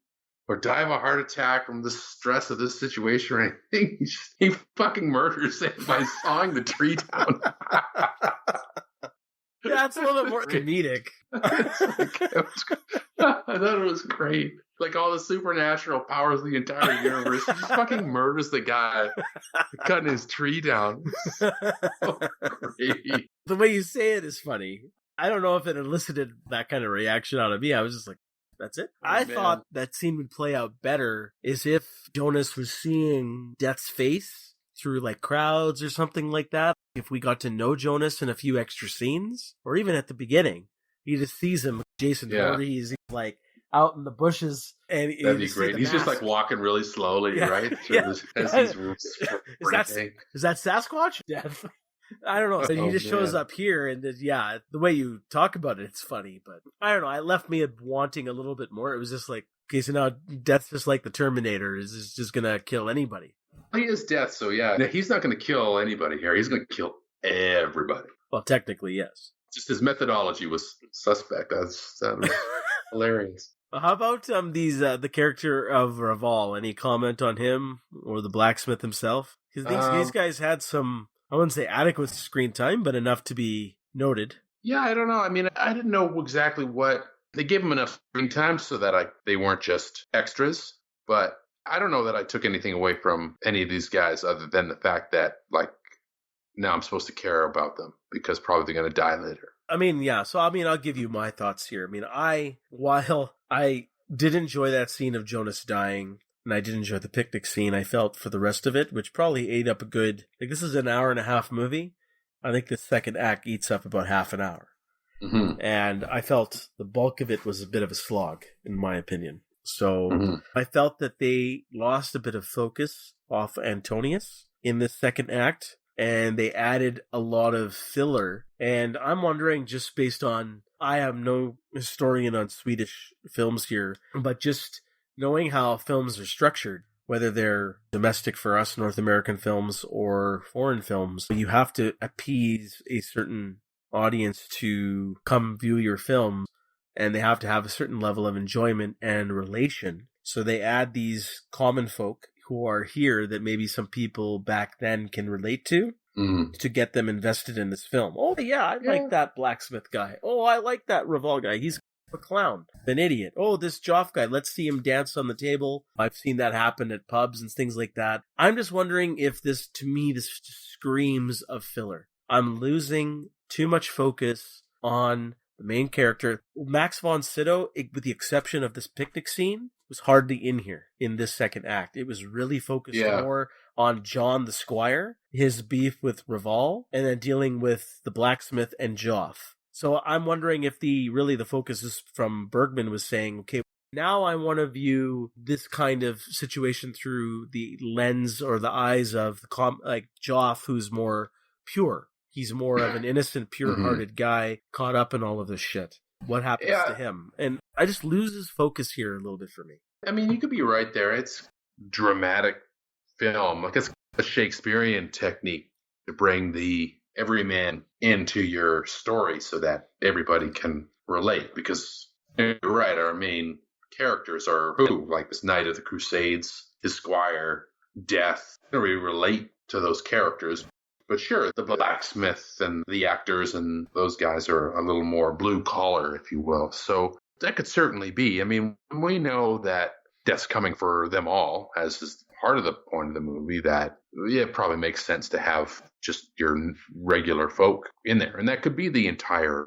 or die of a heart attack from the stress of this situation or anything. He fucking murders him by sawing the tree down. That's a little bit more comedic. I thought it was great. Like all the supernatural powers of the entire universe. He just fucking murders the guy cutting his tree down. So great. The way you say it is funny. I don't know if it elicited that kind of reaction out of me. I was just like, that's it. I thought that scene would play out better is if Jonas was seeing Death's face through like crowds or something like that. If we got to know Jonas in a few extra scenes, or even at the beginning, he just sees him, Jason Voorhees, he's like out in the bushes. And that'd be great. He's just like walking really slowly, right? Is that Sasquatch? Death. I don't know. So he just shows up here, and the way you talk about it, it's funny. But I don't know. It left me wanting a little bit more. It was just like, okay, so now Death's just like the Terminator. Is just going to kill anybody. He is Death, so he's not going to kill anybody here. He's going to kill everybody. Well, technically, yes. Just his methodology was suspect. That was hilarious. How about the character of Raval? Any comment on him or the blacksmith himself? Because these guys had some, I wouldn't say adequate screen time, but enough to be noted. Yeah, I don't know. I mean, I didn't know exactly what they gave them enough screen time so that they weren't just extras. But I don't know that I took anything away from any of these guys other than the fact that now I'm supposed to care about them because probably they're going to die later. I mean, yeah. So I'll give you my thoughts here. I mean, while I did enjoy that scene of Jonas dying, and I did enjoy the picnic scene, I felt for the rest of it, which probably ate up a good, this is an hour and a half movie. I think the second act eats up about half an hour. Mm-hmm. And I felt the bulk of it was a bit of a slog, in my opinion. So I felt that they lost a bit of focus off Antonius in the second act, and they added a lot of filler. And I'm wondering, just based on, I am no historian on Swedish films here, but just knowing how films are structured, whether they're domestic for us, North American films, or foreign films, you have to appease a certain audience to come view your film, and they have to have a certain level of enjoyment and relation. So they add these common folk who are here that maybe some people back then can relate to get them invested in this film. Oh, yeah, I like that blacksmith guy. Oh, I like that Raval guy. He's a clown, an idiot. Oh, this Joff guy, let's see him dance on the table. I've seen that happen at pubs and things like that. I'm just wondering if this, to me, this screams of filler. I'm losing too much focus on the main character. Max von Sydow, with the exception of this picnic scene, was hardly in here in this second act. It was really focused more on John the Squire, his beef with Raval, and then dealing with the blacksmith and Joff. So I'm wondering if the focus is from Bergman was saying, okay, now I want to view this kind of situation through the lens or the eyes of like Joff, who's more pure. He's more of an innocent, pure-hearted guy caught up in all of this shit. What happens to him? And I just lose his focus here a little bit for me. I mean, you could be right there. It's dramatic film. Like, it's a Shakespearean technique to bring the everyman into your story so that everybody can relate. Because you're right, our main characters are who? Like this Knight of the Crusades, his squire, Death. We relate to those characters. But sure, the blacksmith and the actors and those guys are a little more blue collar, if you will. So that could certainly be. I mean, we know that death's coming for them all, as is part of the point of the movie, that it probably makes sense to have just your regular folk in there. And that could be the entire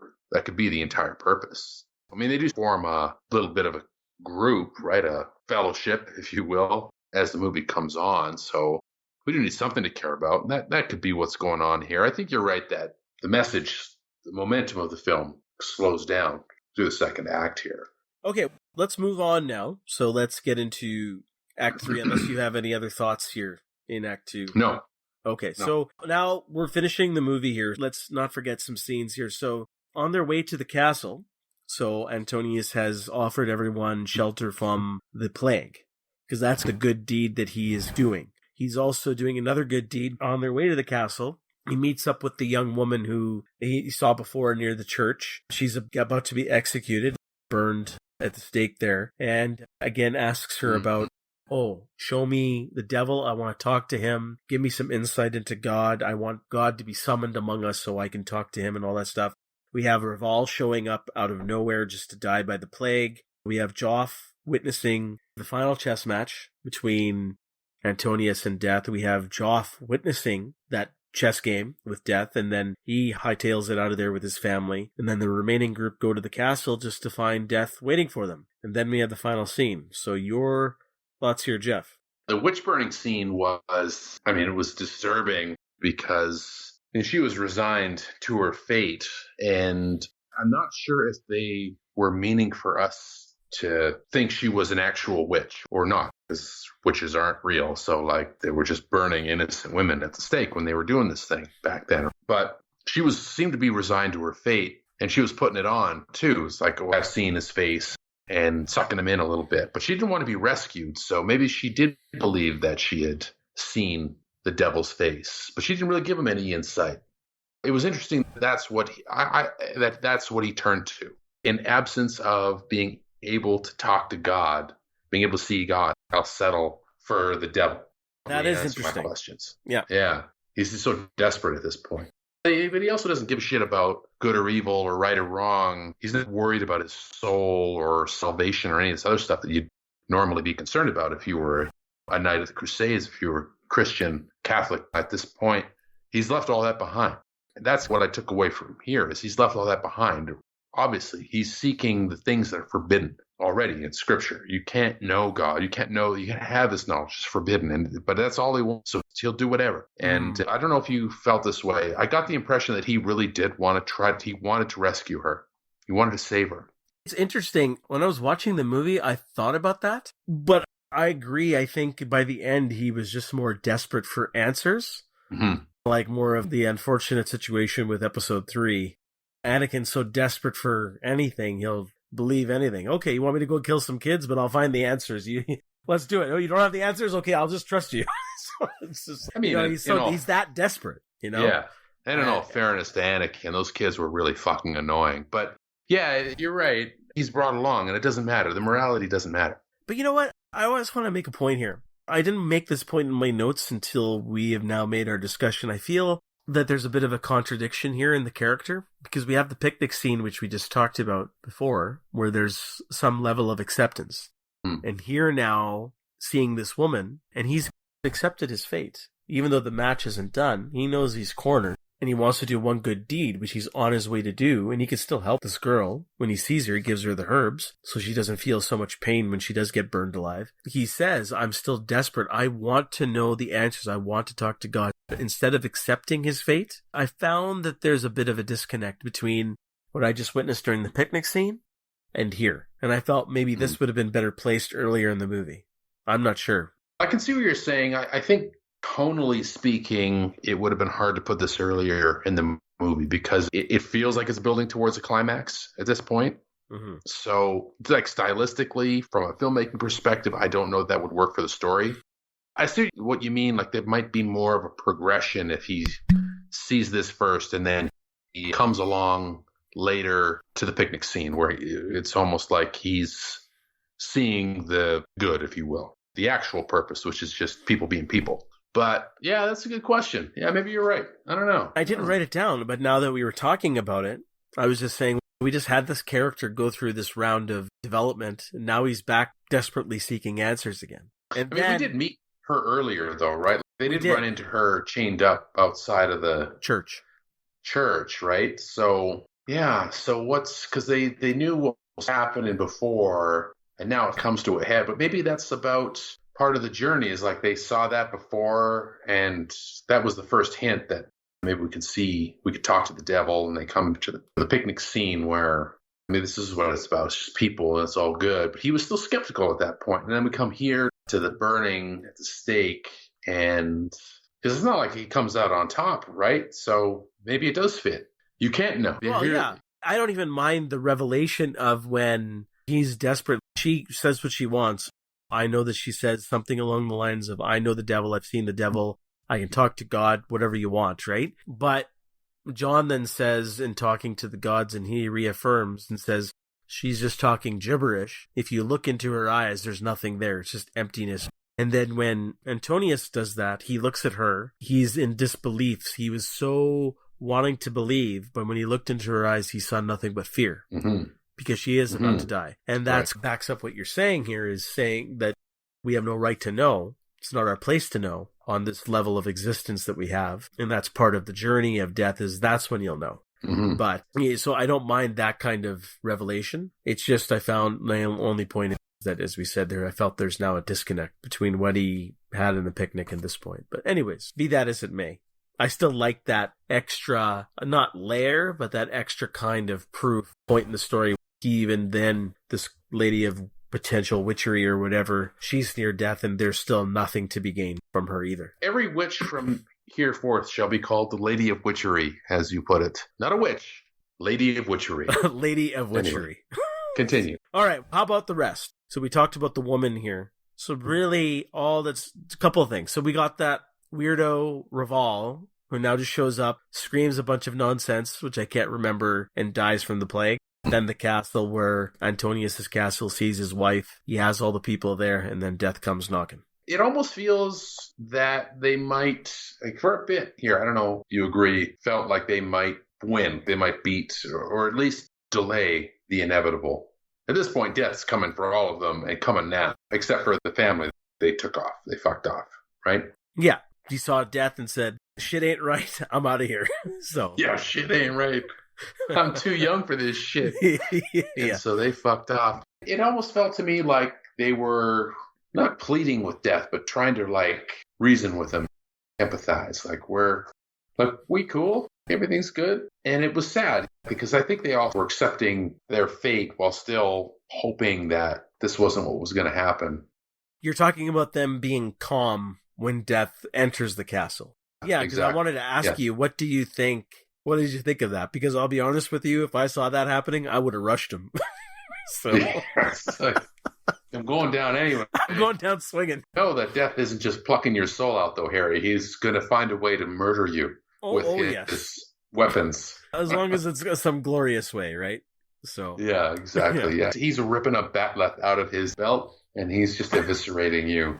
purpose. I mean, they do form a little bit of a group, right? A fellowship, if you will, as the movie comes on. So we do need something to care about. And that could be what's going on here. I think you're right that the message, the momentum of the film slows down through the second act here. Okay, let's move on now. So let's get into Act 3, unless you have any other thoughts here in Act 2. No. Okay, no. So now we're finishing the movie here. Let's not forget some scenes here. So on their way to the castle, so Antonius has offered everyone shelter from the plague, because that's the good deed that he is doing. He's also doing another good deed on their way to the castle. He meets up with the young woman who he saw before near the church. She's about to be executed, burned at the stake there, and again asks her about, show me the devil. I want to talk to him. Give me some insight into God. I want God to be summoned among us so I can talk to him and all that stuff. We have Raval showing up out of nowhere just to die by the plague. We have Joff witnessing the final chess match between Antonius and Death. We have Joff witnessing that chess game with Death, and then he hightails it out of there with his family. And then the remaining group go to the castle just to find Death waiting for them. And then we have the final scene. So your thoughts here, Jeff? The witch burning scene was, it was disturbing because she was resigned to her fate. And I'm not sure if they were meaning for us to think she was an actual witch or not, because witches aren't real. So they were just burning innocent women at the stake when they were doing this thing back then. But she seemed to be resigned to her fate, and she was putting it on too. It's like, I've seen his face, and sucking him in a little bit. But she didn't want to be rescued, so maybe she did believe that she had seen the devil's face, but she didn't really give him any insight. It was interesting. That's what that's what he turned to. In absence of being able to talk to God, being able to see God, I'll settle for the devil. That is interesting. My questions. Yeah. He's just so desperate at this point. But he also doesn't give a shit about good or evil or right or wrong. He's not worried about his soul or salvation or any of this other stuff that you'd normally be concerned about if you were a Knight of the Crusades, if you were Christian, Catholic. At this point, he's left all that behind. And that's what I took away from here, is he's left all that behind. Obviously, he's seeking the things that are forbidden already in Scripture. You can't know God. You can't have this knowledge. It's forbidden. But that's all he wants. So he'll do whatever. And I don't know if you felt this way. I got the impression that he really did he wanted to rescue her. He wanted to save her. It's interesting. When I was watching the movie, I thought about that. But I agree. I think by the end, he was just more desperate for answers. Mm-hmm. Like more of the unfortunate situation with episode 3. Anakin's so desperate for anything, he'll believe anything. Okay, you want me to go kill some kids, but I'll find the answers. Let's do it. Oh, you don't have the answers? Okay, I'll just trust you. So it's just, he's that desperate, Yeah. And in all fairness to Anakin, those kids were really fucking annoying. But yeah, you're right. He's brought along, and it doesn't matter. The morality doesn't matter. But you know what? I always want to make a point here. I didn't make this point in my notes until we have now made our discussion. I feel that there's a bit of a contradiction here in the character, because we have the picnic scene, which we just talked about before, where there's some level of acceptance. And here now, seeing this woman, and he's accepted his fate. Even though the match isn't done, he knows he's cornered, and he wants to do one good deed, which he's on his way to do, and he can still help this girl. When he sees her, he gives her the herbs, so she doesn't feel so much pain when she does get burned alive. He says, I'm still desperate. I want to know the answers. I want to talk to God. Instead of accepting his fate, I found that there's a bit of a disconnect between what I just witnessed during the picnic scene and here. And I felt maybe this would have been better placed earlier in the movie. I'm not sure. I can see what you're saying. I think tonally speaking, it would have been hard to put this earlier in the movie because it feels like it's building towards a climax at this point. Mm-hmm. So, like stylistically, from a filmmaking perspective, I don't know if that would work for the story. I see what you mean. Like there might be more of a progression if he sees this first and then he comes along later to the picnic scene where it's almost like he's seeing the good, if you will, the actual purpose, which is just people being people. But yeah, that's a good question. Yeah, maybe you're right. I don't know. I didn't write it down, but now that we were talking about it, I was just saying we just had this character go through this round of development, and now he's back desperately seeking answers again. And we did meet her earlier, though, right? They did run into her chained up outside of the church, right? So yeah, so because they knew what was happening before, and now it comes to a head. But maybe that's about part of the journey. Is like they saw that before, and that was the first hint that maybe we could talk to the devil, and they come to the picnic scene where this is what it's about. It's just people, and it's all good. But he was still skeptical at that point. And then we come here to the burning at the stake, and because it's not like he comes out on top, right? So maybe it does fit. You can't know. Well, yeah. I don't even mind the revelation of when he's desperate. She says what she wants. I know that she says something along the lines of, I know the devil, I've seen the devil, I can talk to God, whatever you want, right? But John then says, in talking to the gods, and he reaffirms and says, she's just talking gibberish. If you look into her eyes, there's nothing there. It's just emptiness. And then when Antonius does that, he looks at her. He's in disbelief. He was so wanting to believe, but when he looked into her eyes, he saw nothing but fear. Mm-hmm. Because she is about to die. And that backs up what you're saying here, is saying that we have no right to know. It's not our place to know on this level of existence that we have. And that's part of the journey of death, is that's when you'll know. Mm-hmm. But so I don't mind that kind of revelation. It's just I found my only point is that, as we said there, I felt there's now a disconnect between what he had in the picnic and this point. But anyways, be that as it may, I still like that extra, not layer, but that extra kind of proof point in the story. Even then, this lady of potential witchery or whatever, she's near death, and there's still nothing to be gained from her either. Every witch from here forth shall be called the Lady of Witchery, as you put it. Not a witch, Lady of Witchery. Lady of Witchery. Anyway, continue. All right, how about the rest? So we talked about the woman here. So really, that's a couple of things. So we got that weirdo Raval, who now just shows up, screams a bunch of nonsense, which I can't remember, and dies from the plague. Then the castle where Antonius's castle sees his wife. He has all the people there, and then death comes knocking. It almost feels that they might, like for a bit here, I don't know if you agree, felt like they might win. They might beat or at least delay the inevitable. At this point, death's coming for all of them and coming now, except for the family. They took off. They fucked off, right? Yeah. He saw death and said, shit ain't right. I'm out of here. So yeah, shit ain't right. I'm too young for this shit. Yeah. And so they fucked off. It almost felt to me like they were not pleading with death, but trying to like reason with him, empathize. Like we cool, everything's good. And it was sad because I think they all were accepting their fate while still hoping that this wasn't what was going to happen. You're talking about them being calm when death enters the castle. Yeah, because exactly. I wanted to ask you, what did you think of that? Because I'll be honest with you, if I saw that happening, I would have rushed him. So I'm going down anyway. I'm going down swinging. No, that death isn't just plucking your soul out, though, Harry. He's going to find a way to murder you with his weapons. As long as it's some glorious way, right? So yeah, exactly. Yeah. He's ripping a batleth out of his belt, and he's just eviscerating you.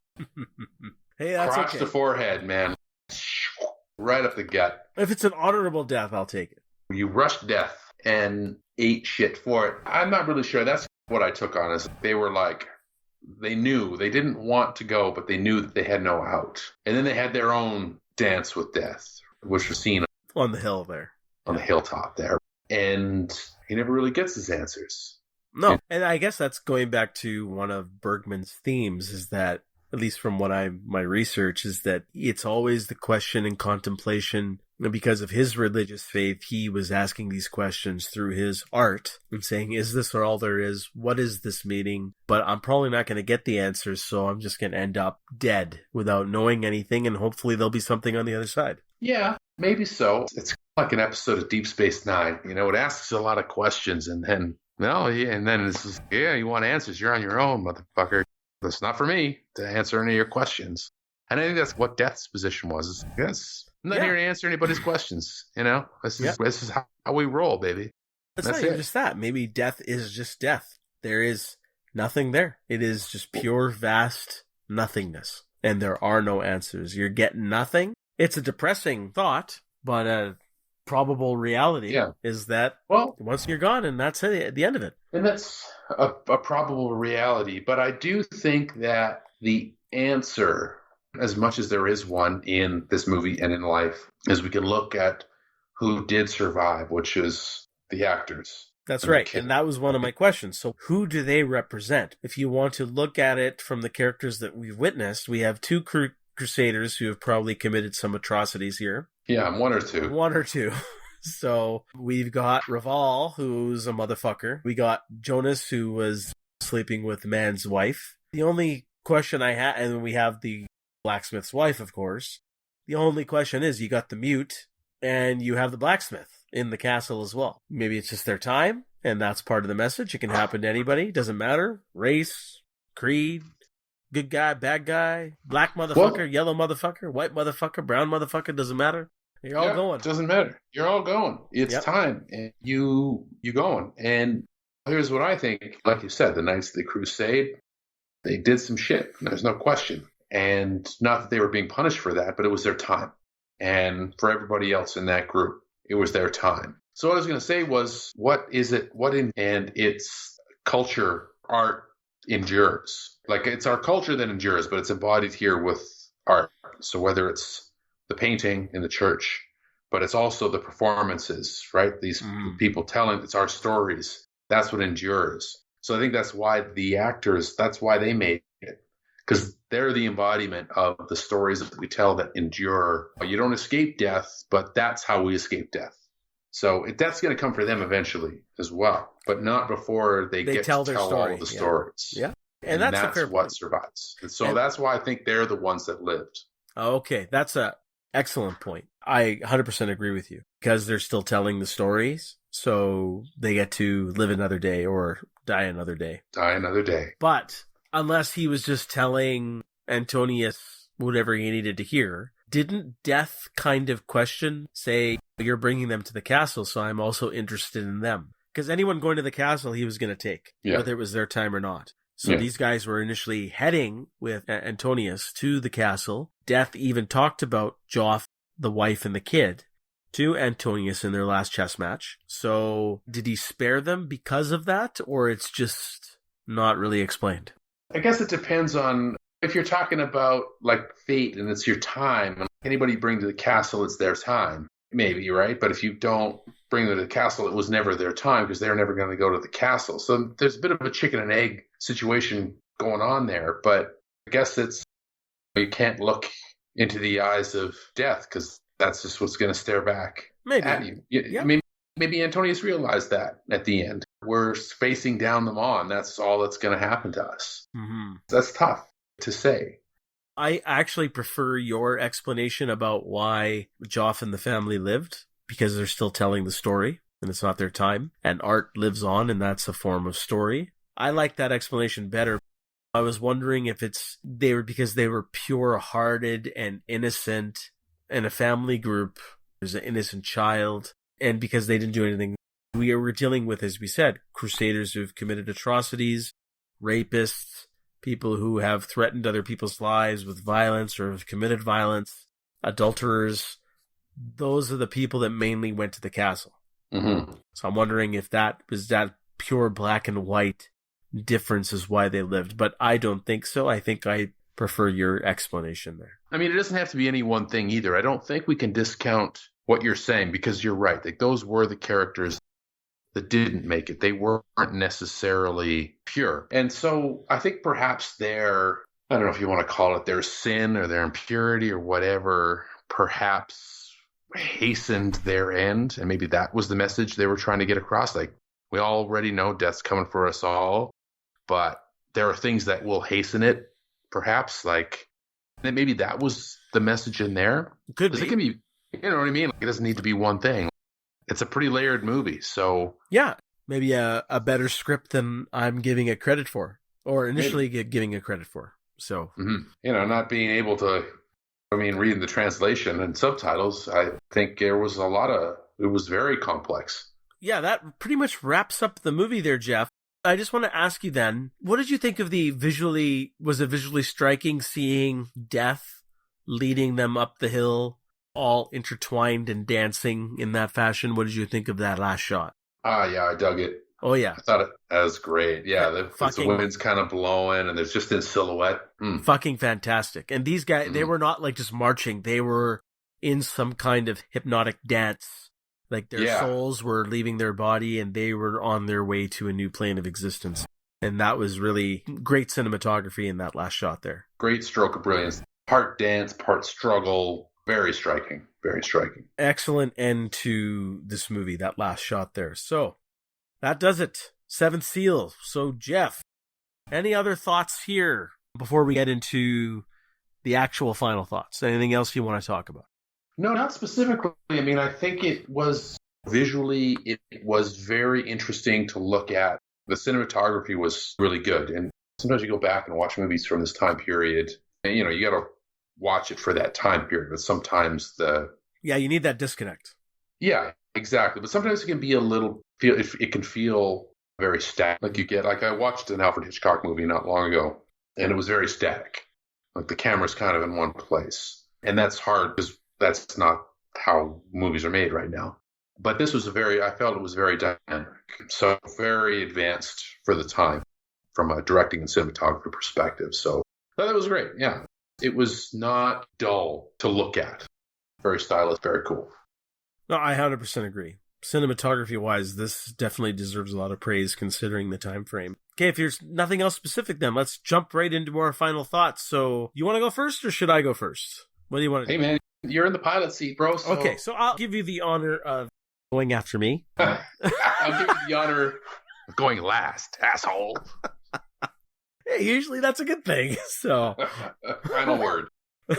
Hey, that's Crotch okay. to forehead, man. right up the gut. If it's an honorable death, I'll take it. You rushed death and ate shit for it. I'm not really sure. That's what I took on. Is they were like, they knew they didn't want to go, but they knew that they had no out. And then they had their own dance with death, which was seen on the hill there, on the hilltop there. And he never really gets his answers. No, and I guess that's going back to one of Bergman's themes, is that, at least from what my research, is that it's always the question and contemplation. And because of his religious faith, he was asking these questions through his art and saying, is this all there is? What is this meaning? But I'm probably not going to get the answers, so I'm just going to end up dead without knowing anything, and hopefully there'll be something on the other side. Yeah, maybe so. It's like an episode of Deep Space Nine. You know, it asks a lot of questions, and then, it's just, you want answers, you're on your own, motherfucker. That's not for me to answer any of your questions. And I think that's what Death's position was. Yes, I'm not here to answer anybody's questions. You know, this is how we roll, baby. It's not even just that. Maybe death is just death. There is nothing there. It is just pure, vast nothingness. And there are no answers. You're getting nothing. It's a depressing thought, but a probable reality is that once you're gone, and that's it, the end of it. And that's a probable reality. But I do think that the answer, as much as there is one in this movie and in life, is we can look at who did survive, which is the actors. That's right. And that was one of my questions. So who do they represent? If you want to look at it from the characters that we've witnessed, we have two Crusaders who have probably committed some atrocities here. Yeah, one or two. So we've got Raval, who's a motherfucker. We got Jonas, who was sleeping with the man's wife. The only question I had, and we have the blacksmith's wife, of course. The only question is, you got the mute, and you have the blacksmith in the castle as well. Maybe it's just their time, and that's part of the message. It can happen to anybody. Doesn't matter. Race, creed, good guy, bad guy, black motherfucker, yellow motherfucker, white motherfucker, brown motherfucker, doesn't matter. You're all going. It doesn't matter. You're all going. It's time. And you going. And here's what I think. Like you said, the Knights of the Crusade, they did some shit. There's no question. And not that they were being punished for that, but it was their time. And for everybody else in that group, it was their time. So what I was going to say was, and its culture, art endures. Like, it's our culture that endures, but it's embodied here with art. So whether it's the painting in the church, but it's also the performances, right? These people telling, it's our stories. That's what endures. So I think that's why the actors, that's why they made it. Because they're the embodiment of the stories that we tell that endure. You don't escape death, but that's how we escape death. So that's going to come for them eventually as well, but not before they get to tell all the stories. Yeah. And that's what survives. And so that's why I think they're the ones that lived. Okay. That's a excellent point. I 100% agree with you, because they're still telling the stories. So they get to live another day or die another day. But unless he was just telling Antonius whatever he needed to hear, didn't Death kind of say, you're bringing them to the castle, so I'm also interested in them? Because anyone going to the castle, he was going to take, whether it was their time or not. So these guys were initially heading with Antonius to the castle. Death even talked about Joff, the wife, and the kid to Antonius in their last chess match. So did he spare them because of that, or it's just not really explained? I guess it depends on if you're talking about like fate and it's your time, and anybody you bring to the castle, it's their time. Maybe, right? But if you don't bring them to the castle, it was never their time because they're never going to go to the castle. So there's a bit of a chicken and egg situation going on there. But I guess you can't look into the eyes of death because that's just what's going to stare back at you. Yeah. I mean, maybe Antonius realized that at the end. We're facing down them on. That's all that's going to happen to us. Mm-hmm. That's tough to say. I actually prefer your explanation about why Joff and the family lived, because they're still telling the story and it's not their time, and art lives on, and that's a form of story. I like that explanation better. I was wondering if because they were pure-hearted and innocent, and a family group, there's an innocent child, and because they didn't do anything. We were dealing with, as we said, crusaders who've committed atrocities, rapists, people who have threatened other people's lives with violence or have committed violence, adulterers, those are the people that mainly went to the castle. Mm-hmm. So I'm wondering if that was that pure black and white difference is why they lived. But I don't think so. I think I prefer your explanation there. I mean, it doesn't have to be any one thing either. I don't think we can discount what you're saying because you're right. Like, those were the characters that didn't make it. They weren't necessarily pure. And so I think perhaps their, I don't know if you want to call it their sin or their impurity or whatever, perhaps hastened their end. And maybe that was the message they were trying to get across. Like, we already know death's coming for us all, but there are things that will hasten it, perhaps. Like, and maybe that was the message in there. Could be. It can be, you know what I mean? Like, it doesn't need to be one thing. It's a pretty layered movie, so... Yeah, maybe a better script than I'm giving it credit for, or initially giving it credit for. So, you know, not being able to, I mean, reading the translation and subtitles, I think there was it was very complex. Yeah, that pretty much wraps up the movie there, Jeff. I just want to ask you then, what did you think of was it visually striking seeing death leading them up the hill, all intertwined and dancing in that fashion? What did you think of that last shot? Yeah, I dug it. Oh, yeah. I thought it was great. Yeah, the wind's kind of blowing and there's just in silhouette. Fucking fantastic. And these guys, they were not like just marching. They were in some kind of hypnotic dance. Like their souls were leaving their body and they were on their way to a new plane of existence. And that was really great cinematography in that last shot there. Great stroke of brilliance. Part dance, part struggle. Very striking. Very striking. Excellent end to this movie, that last shot there. So, that does it. Seventh Seal. So, Jeff, any other thoughts here before we get into the actual final thoughts? Anything else you want to talk about? No, not specifically. I mean, I think it was visually, it was very interesting to look at. The cinematography was really good. And sometimes you go back and watch movies from this time period, and, you know, you got to watch it for that time period. But sometimes yeah, you need that disconnect. Yeah, exactly. But sometimes it can be it can feel very static. Like I watched an Alfred Hitchcock movie not long ago, and it was very static. Like the camera's kind of in one place. And that's hard because that's not how movies are made right now. But this was I felt it was very dynamic. So very advanced for the time from a directing and cinematography perspective. So I thought that was great. Yeah. It was not dull to look at. Very stylish, very cool. No, I 100% agree. Cinematography-wise, this definitely deserves a lot of praise considering the time frame. Okay, if there's nothing else specific then, let's jump right into our final thoughts. So, you want to go first or should I go first? What do you want to do? Hey, man, you're in the pilot seat, bro. So... Okay, so I'll give you the honor of going after me. I'll give you the honor of going last, asshole. Hey, usually that's a good thing. So, final word.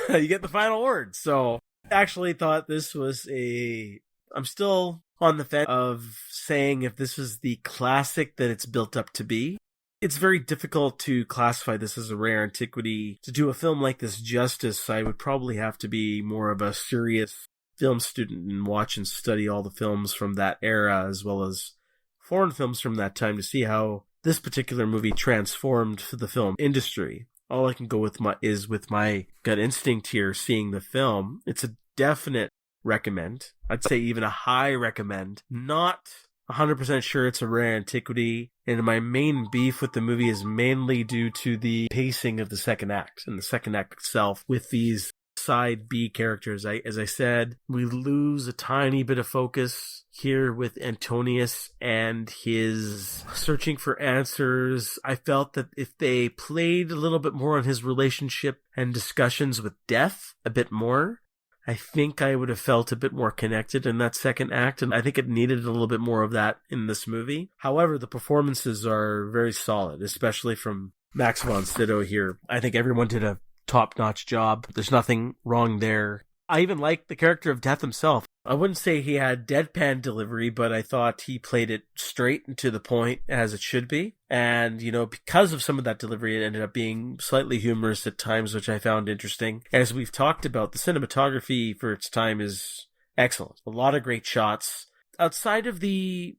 You get the final word. So, actually thought this was I'm still on the fence of saying if this is the classic that it's built up to be. It's very difficult to classify this as a rare antiquity. To do a film like this justice, I would probably have to be more of a serious film student and watch and study all the films from that era as well as foreign films from that time to see how this particular movie transformed the film industry. All I can go with my gut instinct here, seeing the film. It's a definite recommend. I'd say even a high recommend. Not 100% sure it's a rare antiquity. And my main beef with the movie is mainly due to the pacing of the second act. And the second act itself with these side B characters. As I said, we lose a tiny bit of focus here with Antonius and his searching for answers. I felt that if they played a little bit more on his relationship and discussions with death a bit more, I think I would have felt a bit more connected in that second act, and I think it needed a little bit more of that in this movie. However, the performances are very solid, especially from Max von Sydow here. I think everyone did a top-notch job. There's nothing wrong there. I even like the character of Death himself. I wouldn't say he had deadpan delivery, but I thought he played it straight and to the point as it should be. And, because of some of that delivery, it ended up being slightly humorous at times, which I found interesting. As we've talked about, the cinematography for its time is excellent. A lot of great shots. Outside of the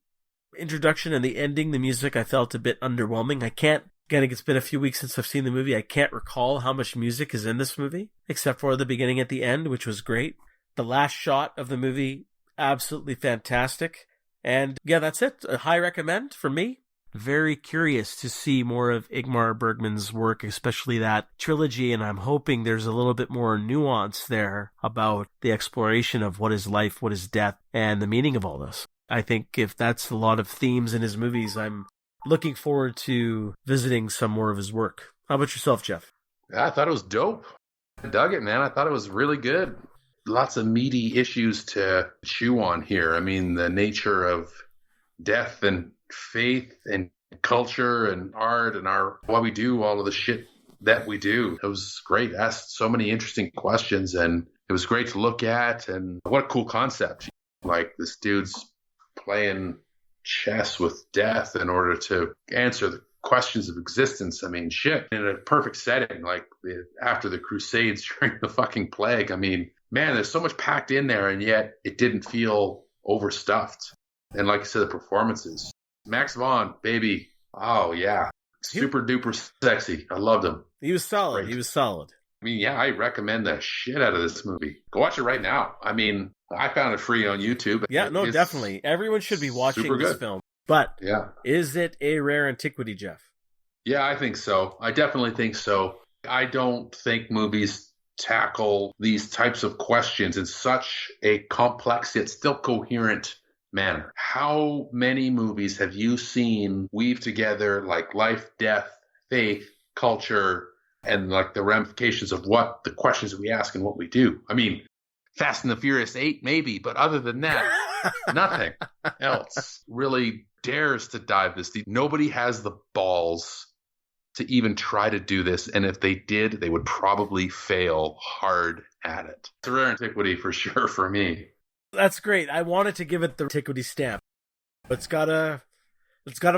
introduction and the ending, the music I felt a bit underwhelming. Again, it's been a few weeks since I've seen the movie. I can't recall how much music is in this movie, except for the beginning at the end, which was great. The last shot of the movie, absolutely fantastic. And yeah, that's it. A high recommend for me. Very curious to see more of Ingmar Bergman's work, especially that trilogy, and I'm hoping there's a little bit more nuance there about the exploration of what is life, what is death, and the meaning of all this. I think if that's a lot of themes in his movies, I'm looking forward to visiting some more of his work. How about yourself, Jeff? I thought it was dope. I dug it, man. I thought it was really good. Lots of meaty issues to chew on here. I mean, the nature of death and faith and culture and art and why we do all of the shit that we do. It was great. Asked so many interesting questions, and it was great to look at. And what a cool concept. Like, this dude's playing chess with death in order to answer the questions of existence. I mean, shit, in a perfect setting, like after the Crusades during the fucking plague. I mean, man, there's so much packed in there, and yet it didn't feel overstuffed. And like I said, the performances. Max Vaughn, baby. Oh, yeah. Super duper sexy. I loved him. He was solid. Great. He was solid. I mean, yeah, I recommend the shit out of this movie. Go watch it right now. I mean, I found it free on YouTube. Yeah, no, definitely. Everyone should be watching this film. But yeah, is it a rare antiquity, Jeff? Yeah, I think so. I definitely think so. I don't think movies tackle these types of questions in such a complex yet still coherent manner. How many movies have you seen weave together like life, death, faith, culture, and like the ramifications of what the questions we ask and what we do? I mean, Fast and the Furious 8, maybe, but other than that, nothing else really dares to dive this deep. Nobody has the balls to even try to do this, and if they did, they would probably fail hard at it. It's a rare antiquity for sure for me. That's great. I wanted to give it the antiquity stamp. It's gotta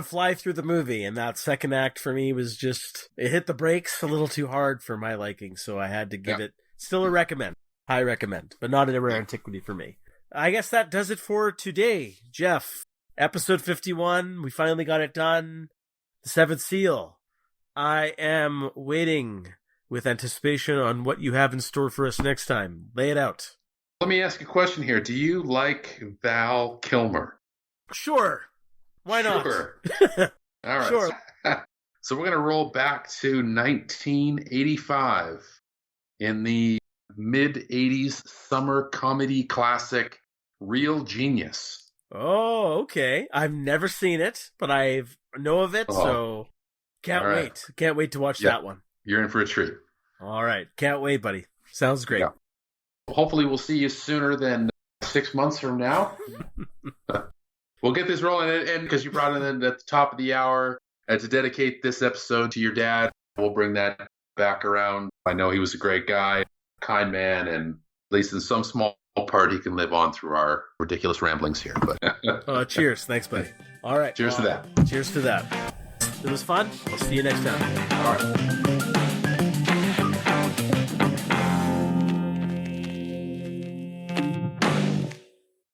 fly through the movie, and that second act for me was just, it hit the brakes a little too hard for my liking, so I had to give it still a recommend. High recommend, but not a rare antiquity for me. I guess that does it for today, Jeff. Episode 51, we finally got it done. The Seventh Seal. I am waiting with anticipation on what you have in store for us next time. Lay it out. Let me ask you a question here. Do you like Val Kilmer? Sure. Why not? Sure. All right. Sure. So we're going to roll back to 1985 in the mid-'80s summer comedy classic Real Genius. Oh, okay. I've never seen it, but I know of it, so can't wait. Can't wait to watch that one. You're in for a treat. All right. Can't wait, buddy. Sounds great. Yeah. Hopefully we'll see you sooner than 6 months from now. We'll get this rolling, and because you brought it in at the top of the hour, to dedicate this episode to your dad, we'll bring that back around. I know he was a great guy, kind man, and at least in some small part he can live on through our ridiculous ramblings here. But cheers. Thanks, buddy. All right. Cheers to that. Cheers to that. It was fun. I'll see you next time. All right.